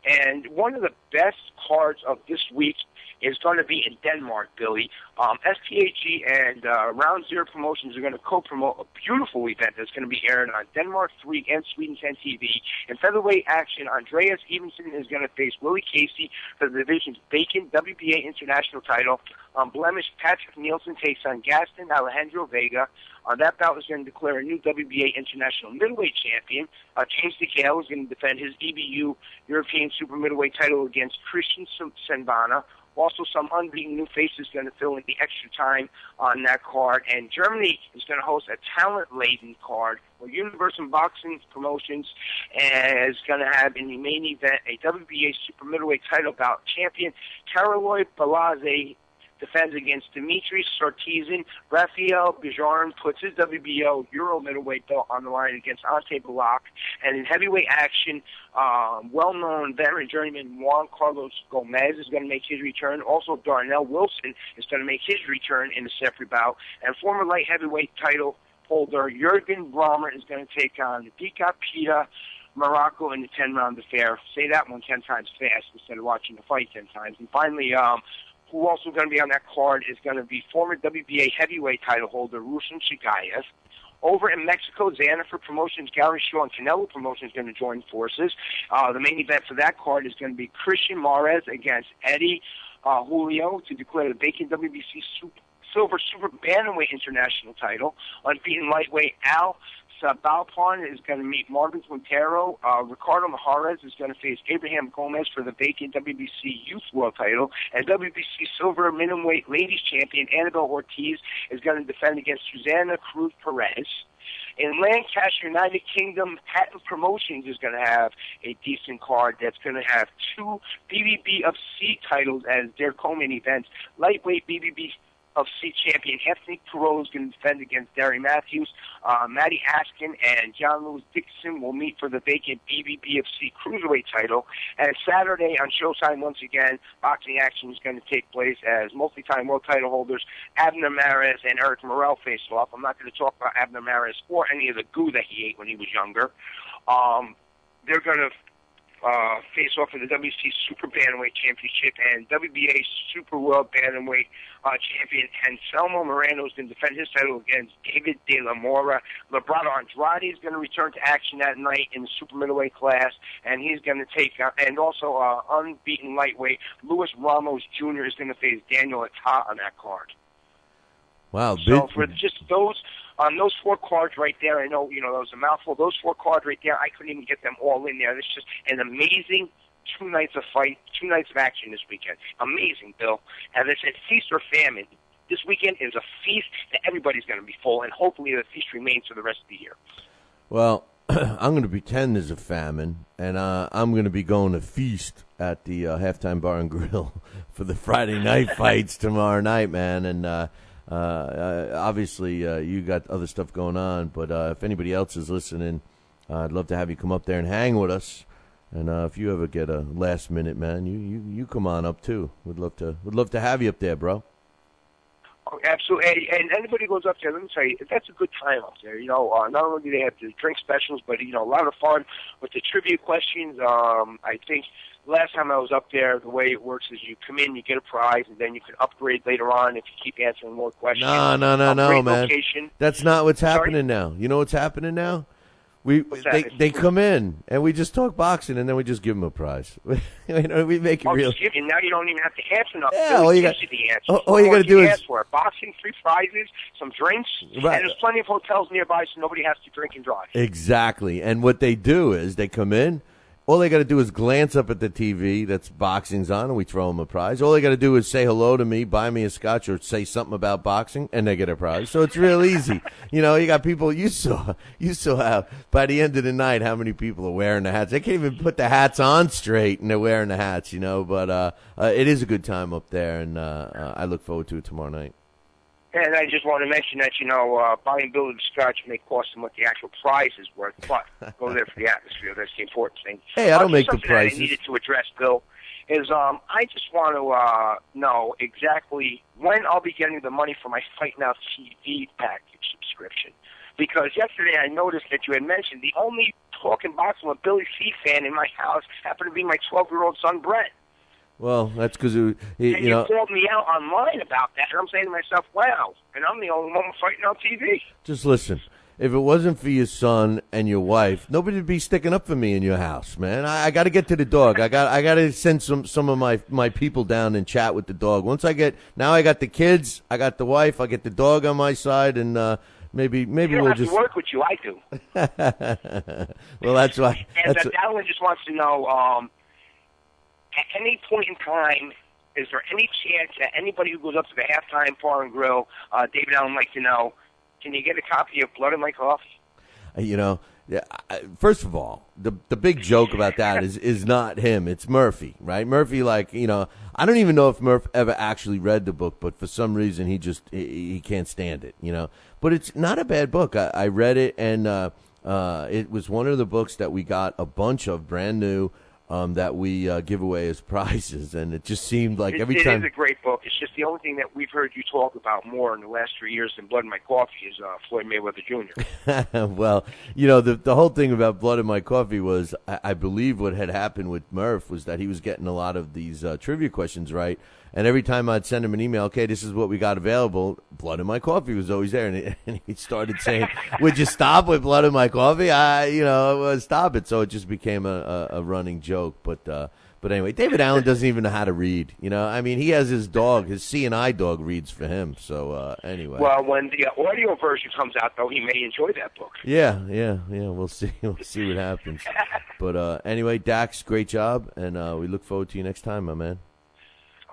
And one of the best cards of this week is going to be in Denmark, Billy. SPAG and Round Zero Promotions are going to co-promote a beautiful event that's going to be aired on Denmark 3 and Sweden 10 TV. In featherweight action, Andreas Evenson is going to face Willie Casey for the division's vacant WBA international title. Blemished Patrick Nielsen takes on Gaston Alejandro Vega. That bout is going to declare a new WBA international middleweight champion. James DeGale is going to defend his EBU European super middleweight title against Christian Senbana. Also, some unbeaten new faces going to fill in the extra time on that card. And Germany is going to host a talent-laden card where Universal Boxing Promotions is going to have in the main event a WBA super middleweight title bout. Champion Karoloy Balazs defends against Dimitri Sartizin. Rafael Bijarn puts his WBO Euro middleweight belt on the line against Ante Balak. And in heavyweight action, well-known veteran journeyman Juan Carlos Gomez is going to make his return. Also, Darnell Wilson is going to make his return in the separate bout. And former light heavyweight title holder Jürgen Brammer is going to take on Dika Pita Morocco in the 10-round affair. Say that one 10 times fast instead of watching the fight 10 times. And finally, who also going to be on that card is going to be former WBA heavyweight title holder Ruslan Chagayev. Over in Mexico, Xanafer Promotions, Gary Shaw, and Canelo Promotions are going to join forces. The main event for that card is going to be Christian Mares against Eddie Julio to declare the vacant WBC Silver Super Bantamweight International title. Unbeaten lightweight Al Sabalpon is going to meet Marvin Quintero. Ricardo Majares is going to face Abraham Gomez for the vacant WBC Youth World title. And WBC Silver Minimum-Weight Ladies Champion Annabelle Ortiz is going to defend against Susana Cruz Perez. In Lancaster, United Kingdom, Hatton Promotions is going to have a decent card that's going to have two BBB of C titles as their co-main events. Lightweight BBB of C champion Anthony Perot is going to defend against Derry Matthews. Matty Askin and John Lewis Dixon will meet for the vacant BBB of C cruiserweight title. And Saturday on Showtime, once again, boxing action is going to take place as multi-time world title holders Abner Mares and Eric Morel face off. I'm not going to talk about Abner Mares or any of the goo that he ate when he was younger. They're going to face off for the WC Super Bantamweight Championship, and WBA Super World Bantamweight champion Anselmo Moreno is going to defend his title against David De La Mora. Lebrado Andrade is going to return to action that night in the super middleweight class, and he's going to take and also unbeaten lightweight Luis Ramos Jr. is going to face Daniel Ata on that card. Wow! So for just those four cards right there, I know that was a mouthful. Those four cards right there, I couldn't even get them all in there. It's just an amazing 2 nights of fight, 2 nights of action this weekend. Amazing, Bill. As I said, feast or famine. This weekend is a feast that everybody's going to be full, and hopefully the feast remains for the rest of the year. Well, I'm going to pretend there's a famine, and I'm going to be going to feast at the Halftime Bar and Grill for the Friday night fights tomorrow night, man. And obviously, you got other stuff going on, but if anybody else is listening, I'd love to have you come up there and hang with us. And if you ever get a last minute, man, you come on up too. We'd love to have you up there, bro. Oh, absolutely. And anybody goes up there, let me tell you, that's a good time up there. Not only do they have the drink specials, but a lot of fun with the trivia questions. I think last time I was up there, the way it works is you come in, you get a prize, and then you can upgrade later on if you keep answering more questions. No, man. Location. That's not what's happening now. You know what's happening now? They come in and we just talk boxing and then we just give them a prize. We make it real. Now you don't even have to answer nothing. Yeah, all you got the answer. all you got to do is ask for it. Boxing, 3 prizes, some drinks, right. And there's plenty of hotels nearby, so nobody has to drink and drive. Exactly. And what they do is they come in. All they got to do is glance up at the TV that's boxing's on, and we throw them a prize. All they got to do is say hello to me, buy me a scotch, or say something about boxing, and they get a prize. So it's real easy. You got people. You saw how by the end of the night how many people are wearing the hats. They can't even put the hats on straight, and they're wearing the hats. But it is a good time up there, and I look forward to it tomorrow night. And I just want to mention that, buying Billy the Scotch may cost them what the actual prize is worth, but go there for the atmosphere. That's the important thing. Hey, I don't make the prices. That I needed to address, Bill, is I just want to know exactly when I'll be getting the money for my Fight Now TV package subscription. Because yesterday I noticed that you had mentioned the only talking boxing with Billy C fan in my house happened to be my 12-year-old son, Brett. Well, that's because you called me out online about that, and I'm saying to myself, wow, and I'm the only one fighting on TV. Just listen. If it wasn't for your son and your wife, nobody would be sticking up for me in your house, man. I got to get to the dog. I got to send some of my people down and chat with the dog. Now I got the kids, I got the wife, I get the dog on my side, and maybe we'll just work with you. I do. Well, that's why. And Alan just wants to know. At any point in time, is there any chance that anybody who goes up to the halftime bar and grill, David Allen, like to know, can you get a copy of Blood in My Coffee? First of all, the big joke about that is not him. It's Murphy, right? Murphy, I don't even know if Murph ever actually read the book, but for some reason he can't stand it, But it's not a bad book. I read it, and it was one of the books that we got a bunch of brand new. That we give away as prizes, and it just seemed like every time. It is a great book. It's just the only thing that we've heard you talk about more in the last 3 years than Blood in My Coffee is Floyd Mayweather Jr. Well, the whole thing about Blood in My Coffee was, I believe what had happened with Murph was that he was getting a lot of these trivia questions right, and every time I'd send him an email, okay, this is what we got available, Blood in My Coffee was always there, and he started saying, would you stop with Blood in My Coffee? Stop it. So it just became a running joke. But anyway, David Allen doesn't even know how to read. He has his dog, his C&I dog reads for him. So anyway. Well, when the audio version comes out, though, he may enjoy that book. Yeah. We'll see. We'll see what happens. But anyway, Dax, great job, and we look forward to you next time, my man.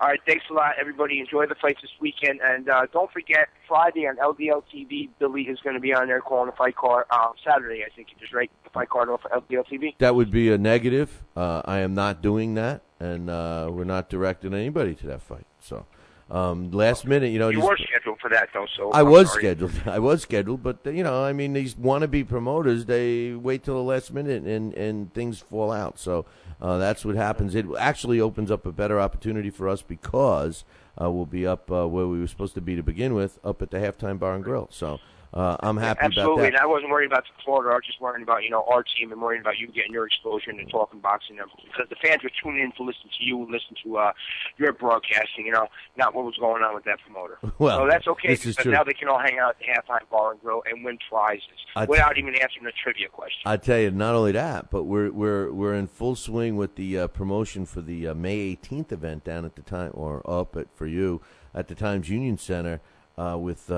All right, thanks a lot, everybody. Enjoy the fights this weekend. And don't forget, Friday on LDL TV, Billy is going to be on there calling the fight card. Saturday, I think you just write the fight card off of LDL TV. That would be a negative. I am not doing that, and we're not directing anybody to that fight. So last minute, you were scheduled for that, though. So I was scheduled, but these wannabe promoters, they wait till the last minute and things fall out. So that's what happens. It actually opens up a better opportunity for us because we'll be up where we were supposed to be to begin with, up at the Halftime Bar and Grill. So I'm happy about that. Absolutely, and I wasn't worried about the Florida. I was just worried about our team and worried about you getting your exposure into talking boxing because the fans were tuning in to listen to you and listen to your broadcasting. Not what was going on with that promoter. Well, so that's okay this is because true. now they can all hang out at the Halftime Bar and Grill and win prizes without even answering a trivia question. I tell you, not only that, but we're in full swing with the promotion for the May 18th event down at the time for you at the Times Union Center. With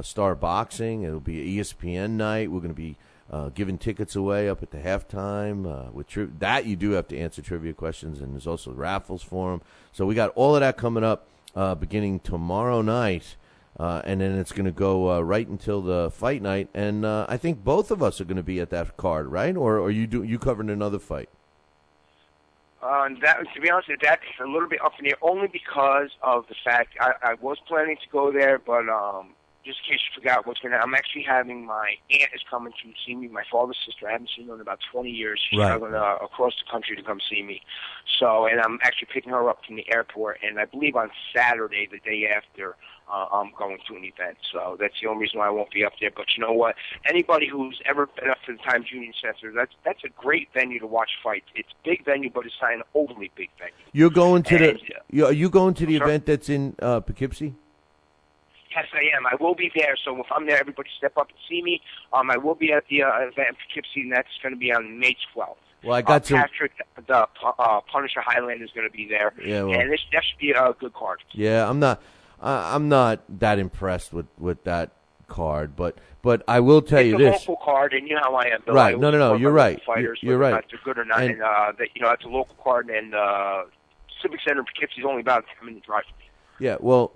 Star Boxing. It'll be an ESPN night. We're going to be giving tickets away up at the halftime. With that, you do have to answer trivia questions, and there's also raffles for them. So we got all of that coming up beginning tomorrow night, and then it's going to go right until the fight night. And I think both of us are going to be at that card, right? Or are you covering another fight? To be honest with you, that's a little bit up in the air, only because of the fact I was planning to go there, but just in case you forgot what's going to happen, I'm actually having my aunt is coming to see me, my father's sister. I haven't seen her in about 20 years. She's traveling across the country to come see me. So, and I'm actually picking her up from the airport, and I believe on Saturday, the day after, I'm going to an event. So that's the only reason why I won't be up there. But you know what? Anybody who's ever been up to the Times Union Center, that's a great venue to watch fights. It's a big venue, but it's not an overly big venue. You're going to are you going to the event that's in Poughkeepsie? Yes, I am. I will be there. So if I'm there, everybody step up and see me. I will be at the event in Poughkeepsie, and that's going to be on May 12th. Well, I got Patrick, the Punisher Highland, is going to be there, and that should be a good card. Yeah, I'm not that impressed with that card, but I will tell you this. It's a local card, and you know how I am, Bill. Right? No. You're right. Fighters, you're right. Not they're good or not, and that it's a local card, and Civic Center in Poughkeepsie is only about a 10-minute drive from me. Yeah. Well,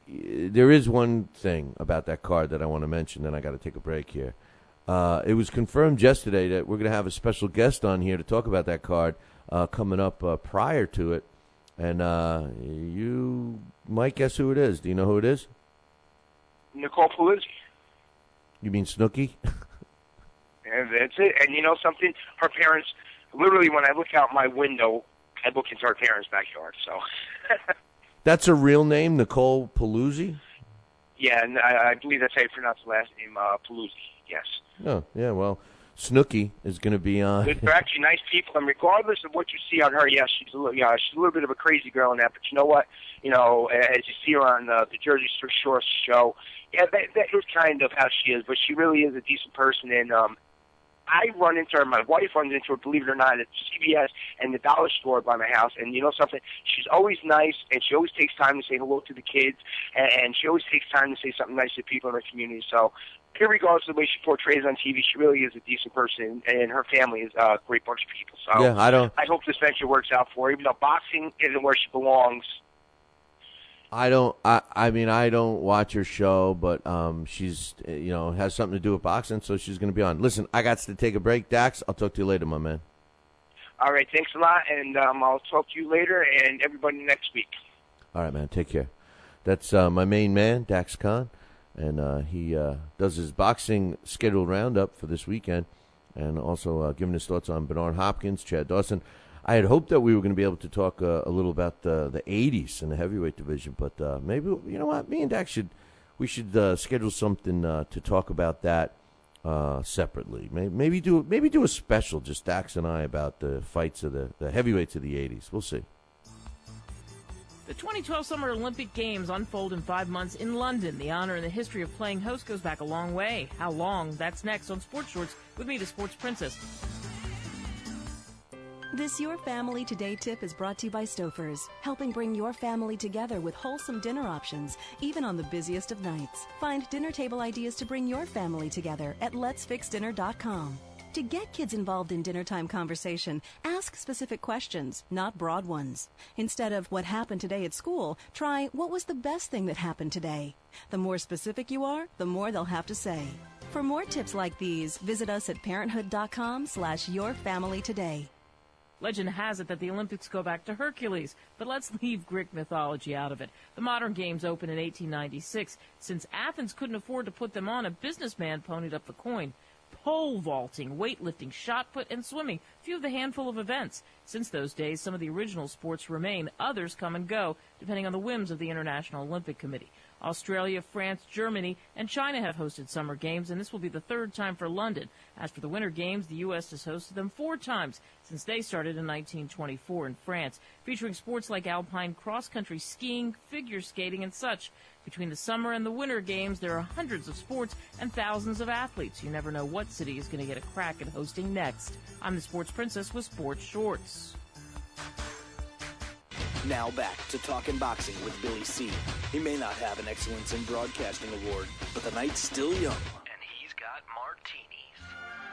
there is one thing about that card that I want to mention. Then I got to take a break here. It was confirmed yesterday that we're going to have a special guest on here to talk about that card coming up prior to it. And you might guess who it is. Do you know who it is? Nicole Paluzzi. You mean Snooki? And that's it. And you know something? Her parents, literally when I look out my window, I look into her parents' backyard. So. That's a real name, Nicole Paluzzi? Yeah, and I believe that's how you pronounce the last name, Paluzzi, yes. Oh, yeah, well, Snooki is going to be on. They're actually nice people, and regardless of what you see on her, yes, she's a little bit of a crazy girl in that, but you know what? You know, as you see her on the Jersey Shore show, yeah, that is kind of how she is, but she really is a decent person, and I run into her, my wife runs into her, believe it or not, at CVS and the dollar store by my house, and you know something? She's always nice, and she always takes time to say hello to the kids, and she always takes time to say something nice to people in her community, so regardless of the way she portrays on TV, she really is a decent person, and her family is a great bunch of people. So yeah, I hope this venture works out for her, even though boxing isn't where she belongs. I mean, I don't watch her show, but she's, has something to do with boxing, so she's going to be on. Listen, I got to take a break. Dax, I'll talk to you later, my man. All right, thanks a lot, and I'll talk to you later and everybody next week. All right, man, take care. That's my main man, Daxx Khan, and he does his boxing scheduled roundup for this weekend, and also giving his thoughts on Bernard Hopkins, Chad Dawson. I had hoped that we were going to be able to talk a little about the 80s in the heavyweight division, but maybe, you know what, me and Dax should schedule something to talk about that separately. Maybe do a special, just Dax and I, about the fights of the heavyweights of the 80s. We'll see. The 2012 Summer Olympic Games unfold in 5 months in London. The honor and the history of playing host goes back a long way. How long? That's next on Sports Shorts with me, the Sports Princess. This Your Family Today tip is brought to you by Stouffer's, helping bring your family together with wholesome dinner options, even on the busiest of nights. Find dinner table ideas to bring your family together at letsfixdinner.com. To get kids involved in dinnertime conversation, ask specific questions, not broad ones. Instead of what happened today at school, try what was the best thing that happened today. The more specific you are, the more they'll have to say. For more tips like these, visit us at parenthood.com/yourfamilytoday. Legend has it that the Olympics go back to Hercules, but let's leave Greek mythology out of it. The modern games opened in 1896. Since Athens couldn't afford to put them on, a businessman ponied up the coin. Pole vaulting, weightlifting, shot put, and swimming, few of the handful of events. Since those days, some of the original sports remain. Others come and go, depending on the whims of the International Olympic Committee. Australia, France, Germany, and China have hosted summer games, and this will be the third time for London. As for the Winter Games, the U.S. has hosted them 4 times since they started in 1924 in France, featuring sports like alpine cross-country skiing, figure skating, and such. Between the Summer and the Winter Games, there are hundreds of sports and thousands of athletes. You never know what city is going to get a crack at hosting next. I'm the Sports Princess with Sports Shorts. Now back to Talkin' Boxing with Billy C. He may not have an Excellence in Broadcasting award, but the night's still young. And he's got martinis.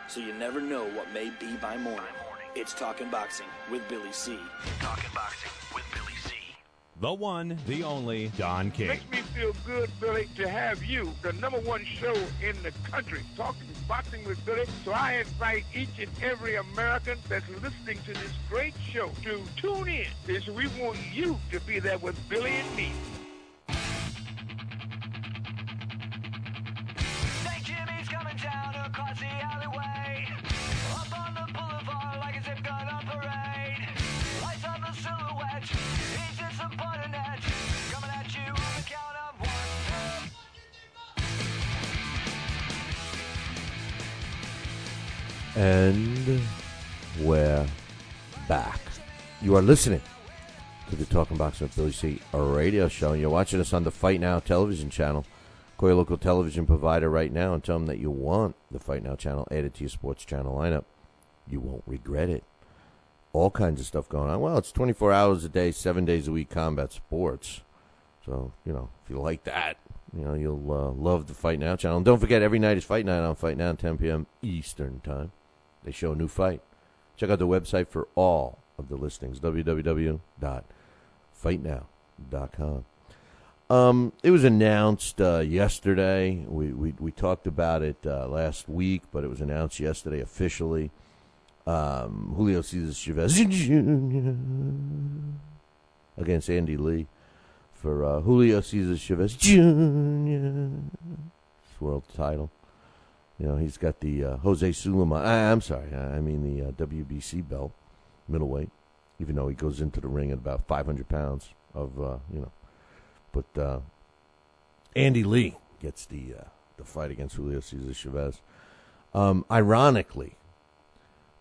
So you never know what may be by morning. It's Talkin' Boxing with Billy C. Talkin' Boxing with Billy C. The one, the only, Don King. Makes me feel good, Billy, to have you, the #1 show in the country, Talking Boxing with Billy. So I invite each and every American that's listening to this great show to tune in, because we want you to be there with Billy and me. St. Jimmy's coming down across the alleyway, up on the boulevard like a zip gun on parade. Lights on the silhouette, he's just a buttonette, coming at you on the count of 1. And we're back. You are listening to the Talking Boxing with Billy C, a radio show, and you're watching us on the Fight Now television channel. Call your local television provider right now and tell them that you want the Fight Now channel added to your sports channel lineup. You won't regret it. All kinds of stuff going on. Well, it's 24 hours a day, 7 days a week combat sports. So, if you like that, you'll love the Fight Now channel. And don't forget, every night is Fight Night on Fight Now at 10 p.m. Eastern Time. They show a new fight. Check out the website for all of the listings, www.fightnow.com. It was announced yesterday. We talked about it last week, but it was announced yesterday officially. Julio Cesar Chavez Jr. against Andy Lee for Julio Cesar Chavez Jr. world title. He's got the Jose Sulaiman. I'm sorry, I mean the WBC belt, middleweight. Even though he goes into the ring at about 500 pounds of but Andy Lee gets the fight against Julio Cesar Chavez. Ironically,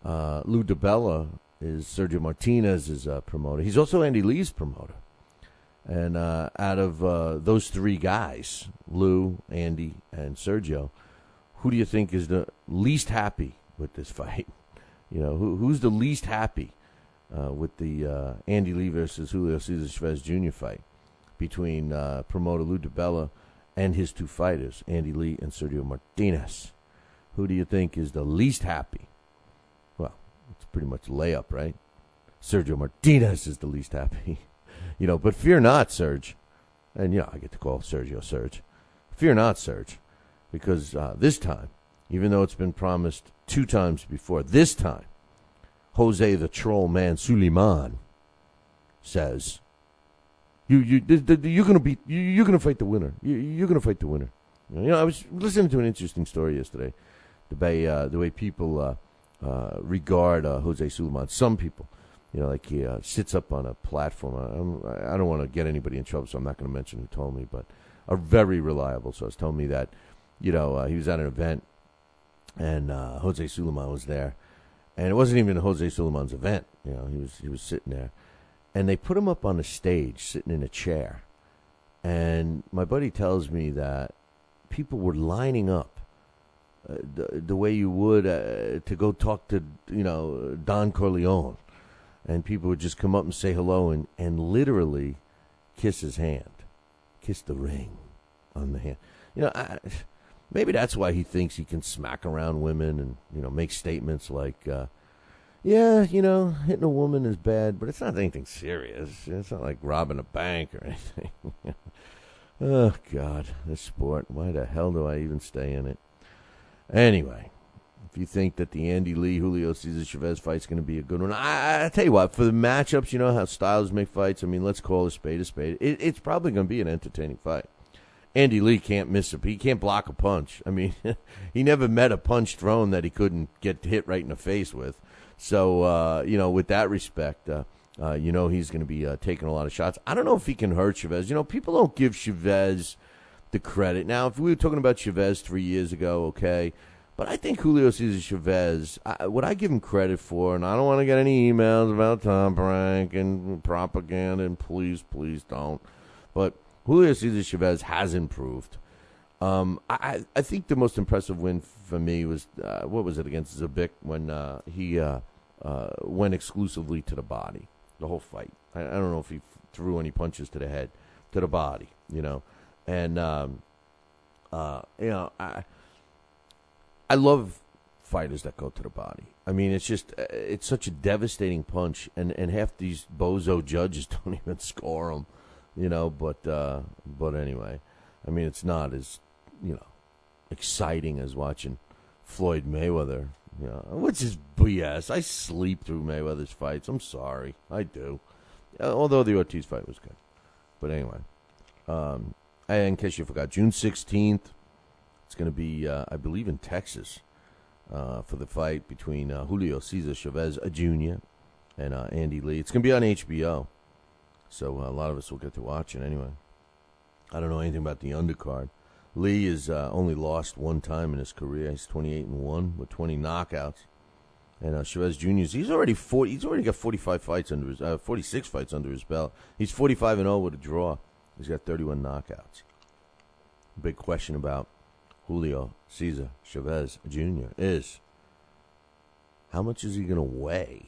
Lou DiBella is Sergio Martinez's promoter. He's also Andy Lee's promoter. And out of those three guys, Lou, Andy, and Sergio, who do you think is the least happy with this fight? Who's the least happy with the Andy Lee versus Julio Cesar Chavez Jr. fight between promoter Lou DiBella and his two fighters, Andy Lee and Sergio Martinez? Who do you think is the least happy? Well, it's pretty much a layup, right? Sergio Martinez is the least happy. But fear not, Serge. And, I get to call Sergio Serge. Fear not, Serge. Because this time, even though it's been promised 2 times before, this time, Jose the Troll Man Sulaiman says, you're gonna fight the winner. You're gonna fight the winner. I was listening to an interesting story yesterday. The way people regard Jose Sulaiman. Some people, like he sits up on a platform. I don't want to get anybody in trouble, so I'm not going to mention who told me, but a very reliable source told me that, he was at an event, and Jose Sulaiman was there, and it wasn't even Jose Sulaiman's event. He was sitting there, and they put him up on the stage, sitting in a chair, and my buddy tells me that people were lining up the way you would to go talk to, Don Corleone. And people would just come up and say hello and literally kiss his hand. Kiss the ring on the hand. Maybe that's why he thinks he can smack around women and, make statements like, hitting a woman is bad, but it's not anything serious. It's not like robbing a bank or anything. Oh, God, this sport. Why the hell do I even stay in it? Anyway, if you think that the Andy Lee, Julio Cesar Chavez fight's going to be a good one, I tell you what, for the matchups, how styles make fights, let's call a spade a spade. It's probably going to be an entertaining fight. Andy Lee can't miss he can't block a punch. He never met a punch thrown that he couldn't get hit right in the face with. So, with that respect, he's going to be taking a lot of shots. I don't know if he can hurt Chavez. People don't give Chavez the credit. Now, if we were talking about Chavez 3 years ago, okay, but I think Julio Cesar Chavez, what I give him credit for, and I don't want to get any emails about Tom Frank and propaganda, and please don't, but Julio Cesar Chavez has improved. I think the most impressive win for me was, what was it, against Zabik, when he went exclusively to the body, the whole fight. I don't know if he threw any punches to the head, to the body, And, I love fighters that go to the body. It's such a devastating punch, and half these bozo judges don't even score them, but anyway, it's not as, exciting as watching Floyd Mayweather, which is BS. I sleep through Mayweather's fights. I'm sorry. I do. Although the Ortiz fight was good. But anyway, and in case you forgot, June 16th, it's going to be, I believe, in Texas for the fight between Julio Cesar Chavez Jr. and Andy Lee. It's going to be on HBO, so a lot of us will get to watch it anyway. I don't know anything about the undercard. Lee has only lost one time in his career. He's 28-1 with 20 knockouts. And Chavez Jr. He's already got 45 fights under his 46 fights under his belt. He's 45-0 with a draw. He's got 31 knockouts. big question about Julio Cesar Chavez Jr. is, how much is he going to weigh?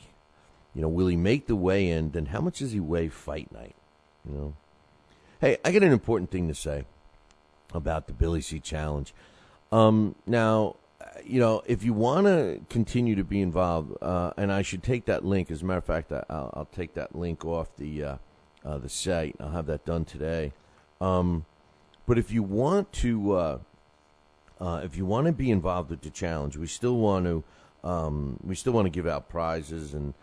Will he make the weigh-in? Then how much does he weigh fight night? Hey, I got an important thing to say about the Billy C. Challenge. Now, if you want to continue to be involved, and I should take that link. As a matter of fact, I'll take that link off the site. I'll have that done today. But if you want to be involved with the challenge, we still want to give out prizes and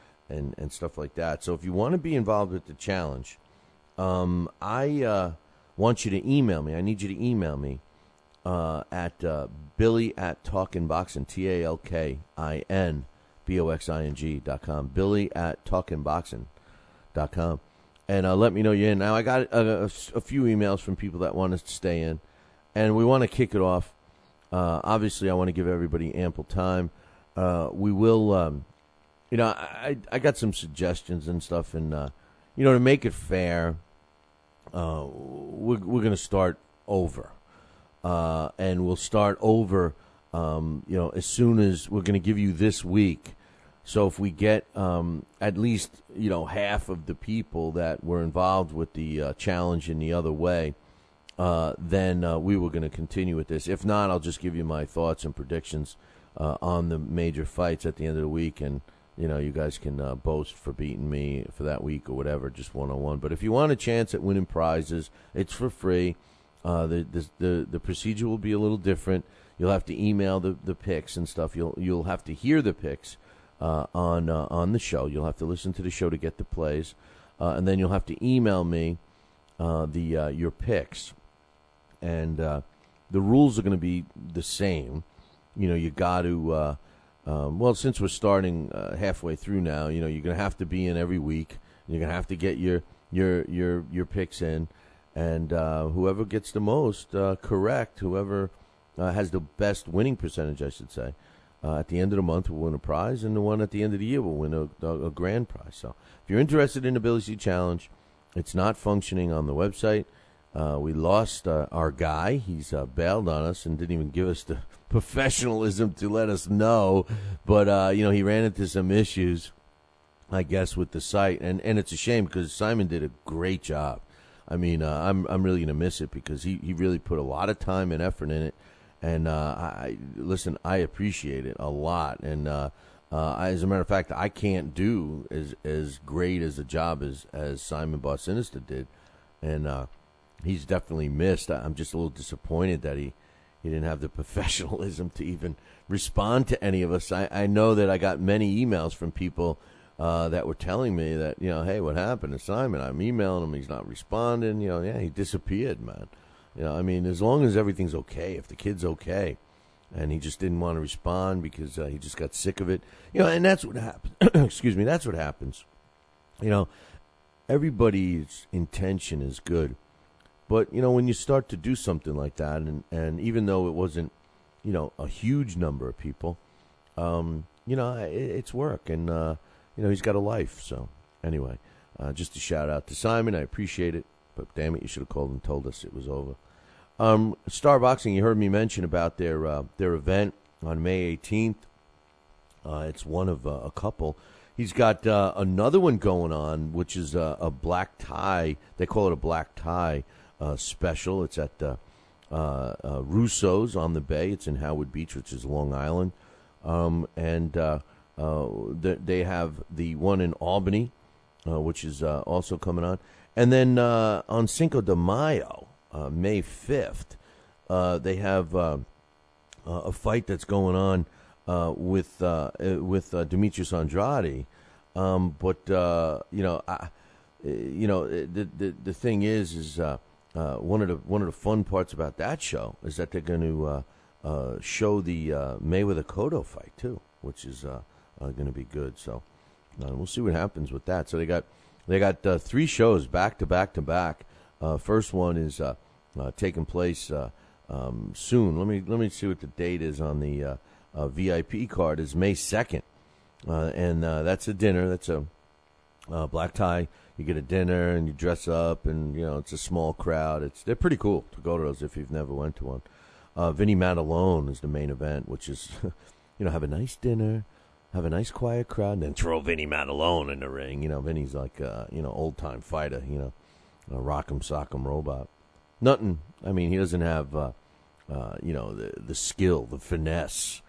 stuff like that. So if you want to be involved with the challenge, I want you to email me. I need you to email me at Billy@talkinboxing, TalkinBoxing.com, Billy@talkinboxing.com, and let me know you're in. Now, I got a few emails from people that want us to stay in, and we want to kick it off. Obviously, I want to give everybody ample time. We will, I got some suggestions and stuff, and, to make it fair, we're going to start over. And we'll start over, as soon as we're going to give you this week. So if we get at least, half of the people that were involved with the challenge in the other way, then we were going to continue with this. If not, I'll just give you my thoughts and predictions on the major fights at the end of the week. And, you guys can boast for beating me for that week or whatever, just one-on-one. But if you want a chance at winning prizes, it's for free. The procedure will be a little different. You'll have to email the picks and stuff. You'll have to hear the picks on the show. You'll have to listen to the show to get the plays, and then you'll have to email me your picks. And the rules are going to be the same. You got to since we're starting halfway through now, you're going to have to be in every week. You're going to have to get your picks in. And whoever gets the most correct, whoever has the best winning percentage, I should say, at the end of the month will win a prize, and the one at the end of the year will win a grand prize. So if you're interested in the Billy C. Challenge, it's not functioning on the website. We lost our guy. He's bailed on us and didn't even give us the professionalism to let us know. But, he ran into some issues, I guess, with the site. And it's a shame because Simon did a great job. I mean, I'm really going to miss it because he really put a lot of time and effort in it. And I appreciate it a lot. And as a matter of fact, I can't do as great as a job as Simon Bosinista did. And he's definitely missed. I'm just a little disappointed that he didn't have the professionalism to even respond to any of us. I know that I got many emails from people that were telling me that, hey, what happened to Simon? I'm emailing him. He's not responding. He disappeared, man. As long as everything's okay, if the kid's okay, and he just didn't want to respond because he just got sick of it, and that's what happens. Excuse me, that's what happens. Everybody's intention is good. But, when you start to do something like that, and even though it wasn't, a huge number of people, it's work. And, he's got a life. So, anyway, just a shout-out to Simon. I appreciate it. But, damn it, you should have called and told us it was over. Star Boxing, you heard me mention about their event on May 18th. It's one of a couple. He's got another one going on, which is a black tie. They call it a black tie special. It's at Russo's on the Bay. It's in Howard Beach, which is Long Island. And they have the one in Albany, which is also coming on. And then on Cinco de Mayo, May 5th, they have a fight that's going on with Demetrius Andrade. But the thing is one of the fun parts about that show is that they're going to show the Mayweather Cotto fight too, which is going to be good. So we'll see what happens with that. So they got 3 shows back to back to back. First one is taking place soon. Let me see what the date is on the VIP card. Is May 2nd, and that's a dinner. That's a Black tie. You get a dinner and you dress up, and it's a small crowd. They're pretty cool to go to those if you've never went to one. Vinny Matalone is the main event, which is have a nice dinner, have a nice quiet crowd, and then throw Vinny Matalone in the ring. Vinny's like old time fighter. A rock'em sock'em robot. Nothing. I mean, he doesn't have the skill, the finesse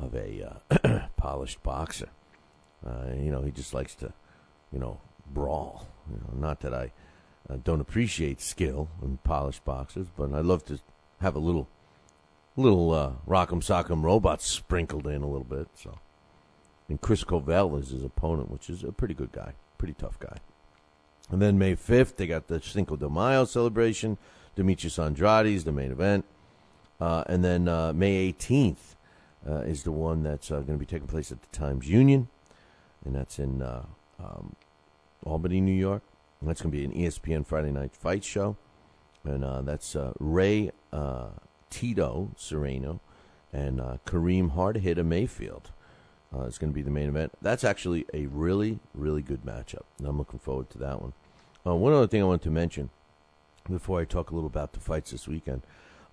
of a polished boxer. He just likes to brawl. Not that I don't appreciate skill in polished boxers, but I love to have a little rock'em sock'em robot sprinkled in a little bit. So, and Chris Covell is his opponent, which is a pretty good guy, pretty tough guy. And then May 5th, they got the Cinco de Mayo celebration. Demetrius Andrade's the main event. And then May 18th is the one that's going to be taking place at the Times Union, and that's in Albany, New York. And that's going to be an ESPN Friday Night Fight show. And that's Ray Tito Serrano and Kareem Hard-Hitter Mayfield. It's going to be the main event. That's actually a really, really good matchup, and I'm looking forward to that one. One other thing I want to mention before I talk a little about the fights this weekend.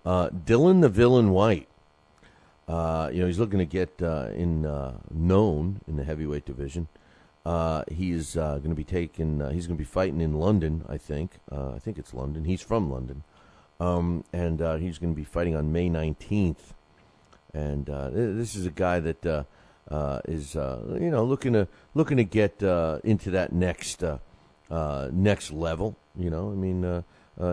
Dylan the Villain White. He's looking to get known in the heavyweight division. He's going to be he's going to be fighting in London, I think. I think it's London. He's from London. And he's going to be fighting on May 19th. And this is a guy that is looking to get into that next level.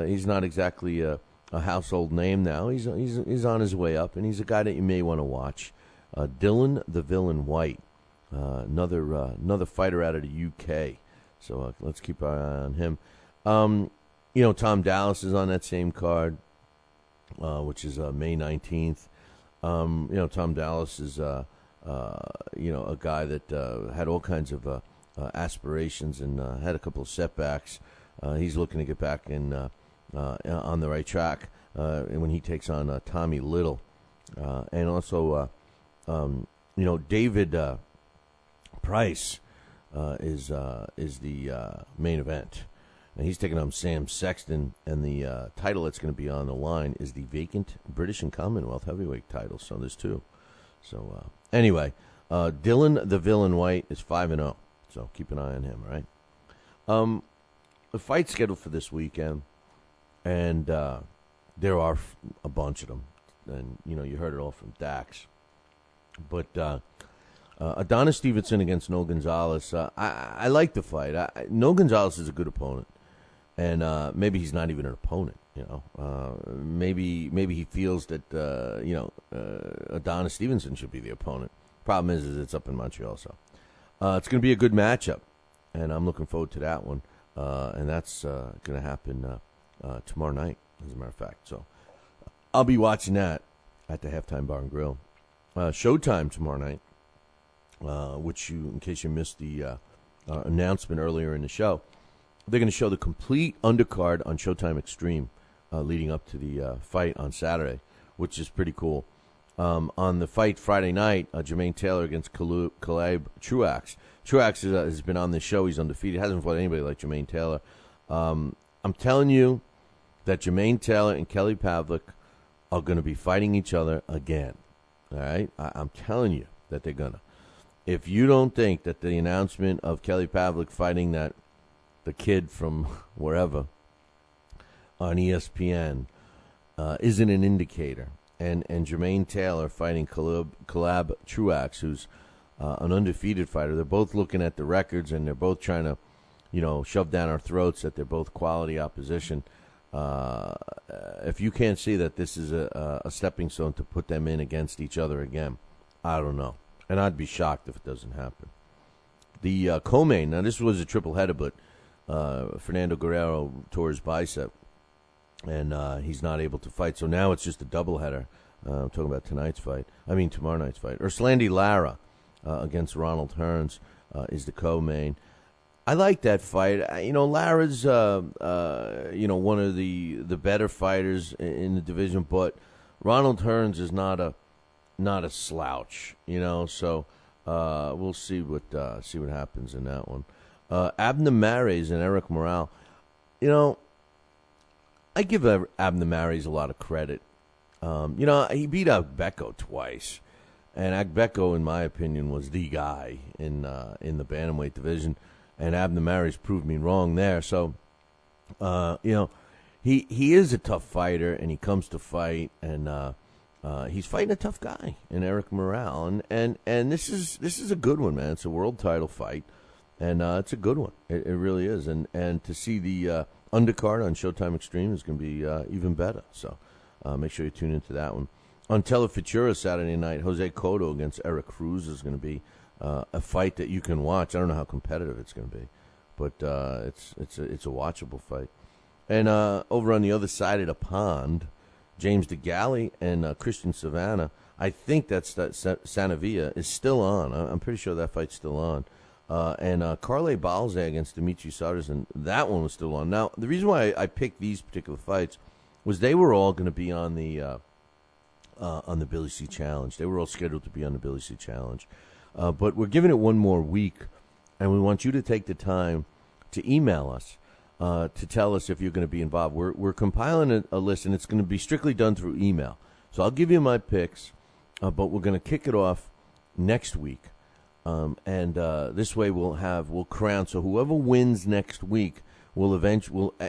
He's not exactly a household name now. He's on his way up, and he's a guy that you may want to watch. Dylan the Villain White, another fighter out of the UK. So let's keep our eye on him. Tom Dallas is on that same card, which is May 19th. Tom Dallas is a guy that had all kinds of aspirations and had a couple of setbacks. He's looking to get back on the right track when he takes on Tommy Little. And also, David Price is the main event. And he's taking on Sam Sexton, and the title that's going to be on the line is the vacant British and Commonwealth heavyweight title. So there's two. So anyway, Dylan the Villain White is 5-0. So keep an eye on him, all right? The fight scheduled for this weekend, and there are a bunch of them. And, you heard it all from Daxx. But Adonis Stevenson against Noel Gonzalez, I like the fight. Noel Gonzalez is a good opponent. And maybe he's not even an opponent, Maybe he feels that, Adonis Stevenson should be the opponent. Problem is it's up in Montreal, so. It's going to be a good matchup, and I'm looking forward to that one. And that's going to happen tomorrow night, as a matter of fact. So I'll be watching that at the Halftime Bar and Grill. Showtime tomorrow night, which in case you missed the announcement earlier in the show, they're going to show the complete undercard on Showtime Extreme leading up to the fight on Saturday, which is pretty cool. On the fight Friday night, Jermaine Taylor against Caleb Truax. Truax has been on this show. He's undefeated. Hasn't fought anybody like Jermaine Taylor. I'm telling you that Jermaine Taylor and Kelly Pavlik are going to be fighting each other again. All right? I'm telling you that they're going to. If you don't think that the announcement of Kelly Pavlik fighting the kid from wherever on ESPN isn't an indicator, and Jermaine Taylor fighting Caleb Truax, who's an undefeated fighter, they're both looking at the records, and they're both trying to, shove down our throats that they're both quality opposition. If you can't see that this is a stepping stone to put them in against each other again, I don't know. And I'd be shocked if it doesn't happen. The co-main, now this was a triple header, but Fernando Guerrero tore his bicep, and he's not able to fight. So now it's just a doubleheader. I'm talking about tomorrow night's fight. Urslandi Lara against Ronald Hearns is the co-main. I like that fight. Lara's one of the better fighters in the division, but Ronald Hearns is not a slouch. So we'll see what happens in that one. Abner Mares and Eric Morale. You know, I give Abner Mares a lot of credit. You know, he beat Agbeko twice. And Agbeko, in my opinion, was the guy in the bantamweight division. And Abner Mares proved me wrong there. So, you know, he is a tough fighter, and he comes to fight, and he's fighting a tough guy in Eric Morale. And this is a good one, man. It's a world title fight, and it's a good one. It really is. And to see the undercard on Showtime Extreme is going to be even better. So make sure you tune into that one. On Telefutura Saturday night, Jose Cotto against Eric Cruz is going to be a fight that you can watch. I don't know how competitive it's going to be, but it's a watchable fight. And over on the other side of the pond, James DeGalley and Christian Savannah. I think that Sanavia is still on. I'm pretty sure that fight's still on. And Carle Balze against Dimitri Sarrazin, that one was still on. Now, the reason why I picked these particular fights was they were all going to be on the Billy C Challenge. They were all scheduled to be on the Billy C Challenge. But we're giving it one more week, and we want you to take the time to email us to tell us if you're going to be involved. We're compiling a list, and it's going to be strictly done through email. So I'll give you my picks, but we're going to kick it off next week. And this way we'll crown. So whoever wins next week will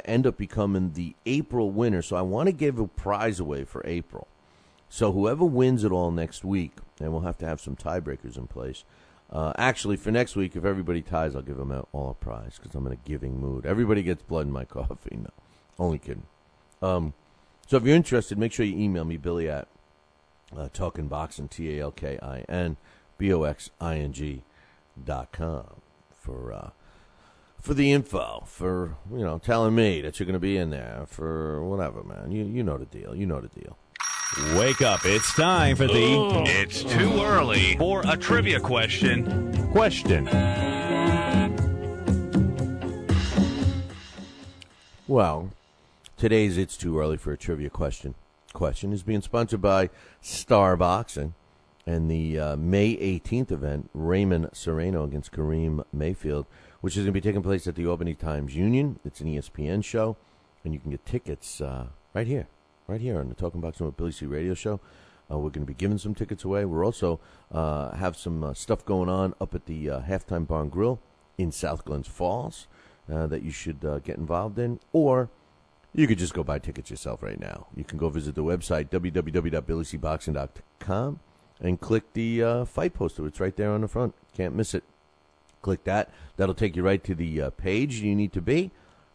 end up becoming the April winner. So I want to give a prize away for April. So whoever wins it all next week, and we'll have to have some tiebreakers in place. Actually, for next week, if everybody ties, I'll give them all a prize because I'm in a giving mood. Everybody gets blood in my coffee. No, only kidding. So if you're interested, make sure you email me, Billy at talkinboxing, TalkinBoxing.com for the info, for telling me that you're going to be in there, for whatever, man. You know the deal. You know the deal. Wake up. It's time for the It's Too Early for a Trivia Question. Well, today's It's Too Early for a Trivia Question is being sponsored by Star Boxing and the May 18th event, Raymond Serrano against Kareem Mayfield, which is going to be taking place at the Albany Times-Union. It's an ESPN show, and you can get tickets right here on the Talking Boxing with Billy C radio show. We're going to be giving some tickets away. We're also have some stuff going on up at the Halftime Barn Grill in South Glens Falls that you should get involved in. Or you could just go buy tickets yourself right now. You can go visit the website, www.billycboxing.com, and click the fight poster. It's right there on the front. Can't miss it. Click that. That'll take you right to the page you need to be,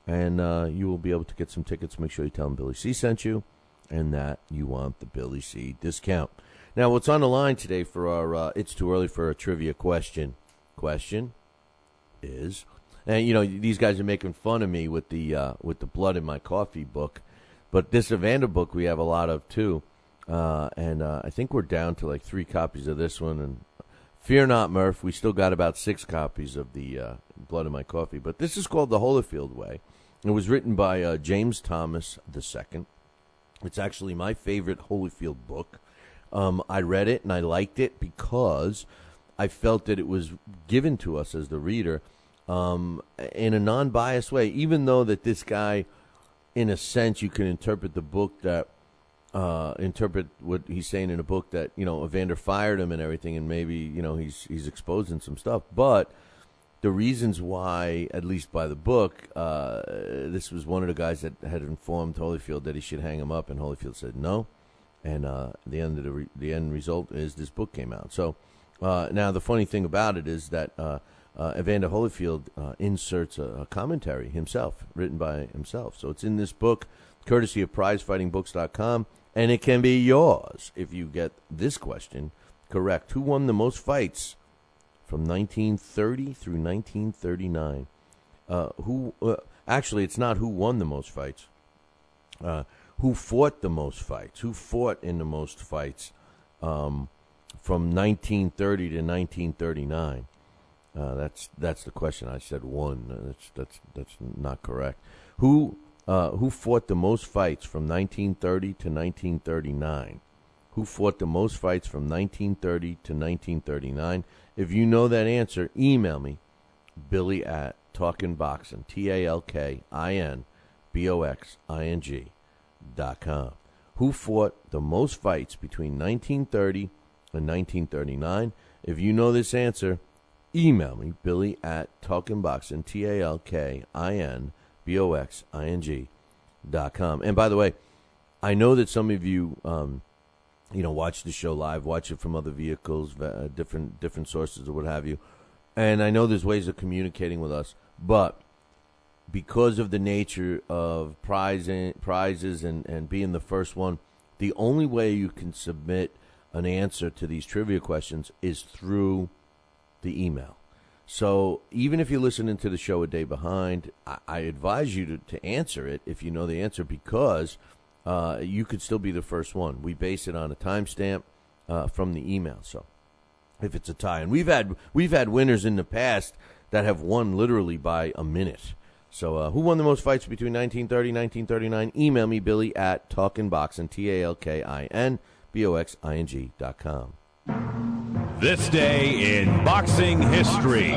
and you will be able to get some tickets. Make sure you tell them Billy C sent you, and that you want the Billy C discount. Now, what's on the line today for our It's Too Early for a Trivia Question is, and these guys are making fun of me with the blood in my coffee book, but this Evander book we have a lot of too, and I think we're down to like 3 copies of this one, and fear not, Murph, we still got about 6 copies of the blood in my coffee, but this is called The Holyfield Way. It was written by James Thomas II. It's actually my favorite Holyfield book. I read it and I liked it because I felt that it was given to us as the reader in a non-biased way, even though that this guy, in a sense, you can interpret the book that interpret what he's saying in a book that Evander fired him and everything, and maybe he's exposing some stuff, but the reasons why, at least by the book, this was one of the guys that had informed Holyfield that he should hang him up, and Holyfield said no. And the end result is this book came out. So now the funny thing about it is that Evander Holyfield inserts a commentary himself, written by himself. So it's in this book, courtesy of PrizeFightingBooks.com, and it can be yours if you get this question correct. Who won the most fights from 1930 through 1939. Actually, it's not who won the most fights. Who fought the most fights? Who fought in the most fights from 1930 to 1939? That's the question. I said one. That's not correct. Who fought the most fights from 1930 to 1939? Who fought the most fights from 1930 to 1939? If you know that answer, email me, Billy at talkinboxing, TalkinBoxing.com. Who fought the most fights between 1930 and 1939? If you know this answer, email me, Billy at talkinboxing, TalkinBoxing.com. And by the way, I know that some of you, watch the show live, watch it from other vehicles, different sources or what have you. And I know there's ways of communicating with us, but because of the nature of prizes and being the first one, the only way you can submit an answer to these trivia questions is through the email. So even if you're listening to the show a day behind, I advise you to answer it if you know the answer, because you could still be the first one. We base it on a timestamp from the email. So if it's a tie, and we've had winners in the past that have won literally by a minute. So who won the most fights between 1930 and 1939? Email me, Billy at talkinboxing, TalkinBoxing.com. This day in boxing history.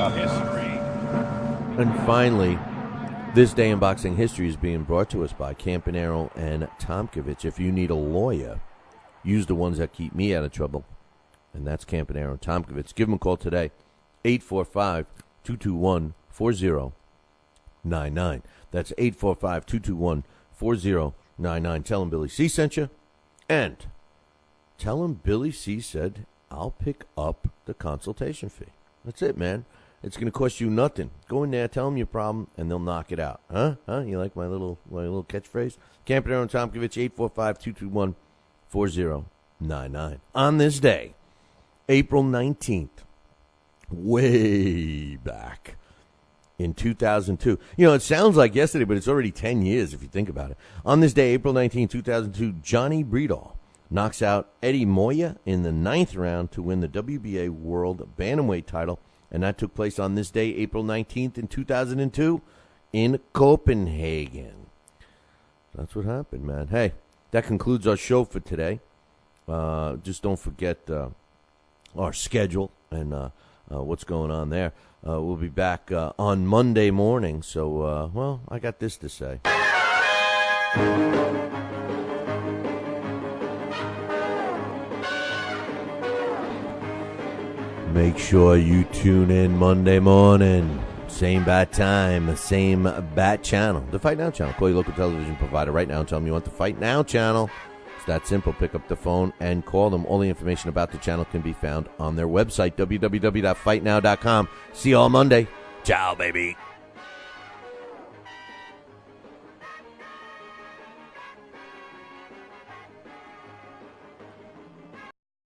And finally, this day in boxing history is being brought to us by Campanaro and Tomkovich. If you need a lawyer, use the ones that keep me out of trouble, and that's Campanaro and Tomkovich. Give them a call today, 845-221-4099. That's 845-221-4099. Tell them Billy C sent you, and tell them Billy C said I'll pick up the consultation fee. That's it, man. It's going to cost you nothing. Go in there, tell them your problem, and they'll knock it out. Huh? You like my little catchphrase? Campanaro and Tomkovich, 845-221-4099. On this day, April 19th, way back in 2002. It sounds like yesterday, but it's already 10 years if you think about it. On this day, April 19, 2002, Johnny Breedall knocks out Eddie Moya in the 9th round to win the WBA World Bantamweight title. And that took place on this day, April 19th in 2002 in Copenhagen. That's what happened, man. Hey, that concludes our show for today. Just don't forget our schedule and what's going on there. We'll be back on Monday morning. So, I got this to say. Make sure you tune in Monday morning. Same bat time, same bat channel. The Fight Now channel. Call your local television provider right now and tell them you want the Fight Now channel. It's that simple. Pick up the phone and call them. All the information about the channel can be found on their website, www.fightnow.com. See you all Monday. Ciao, baby.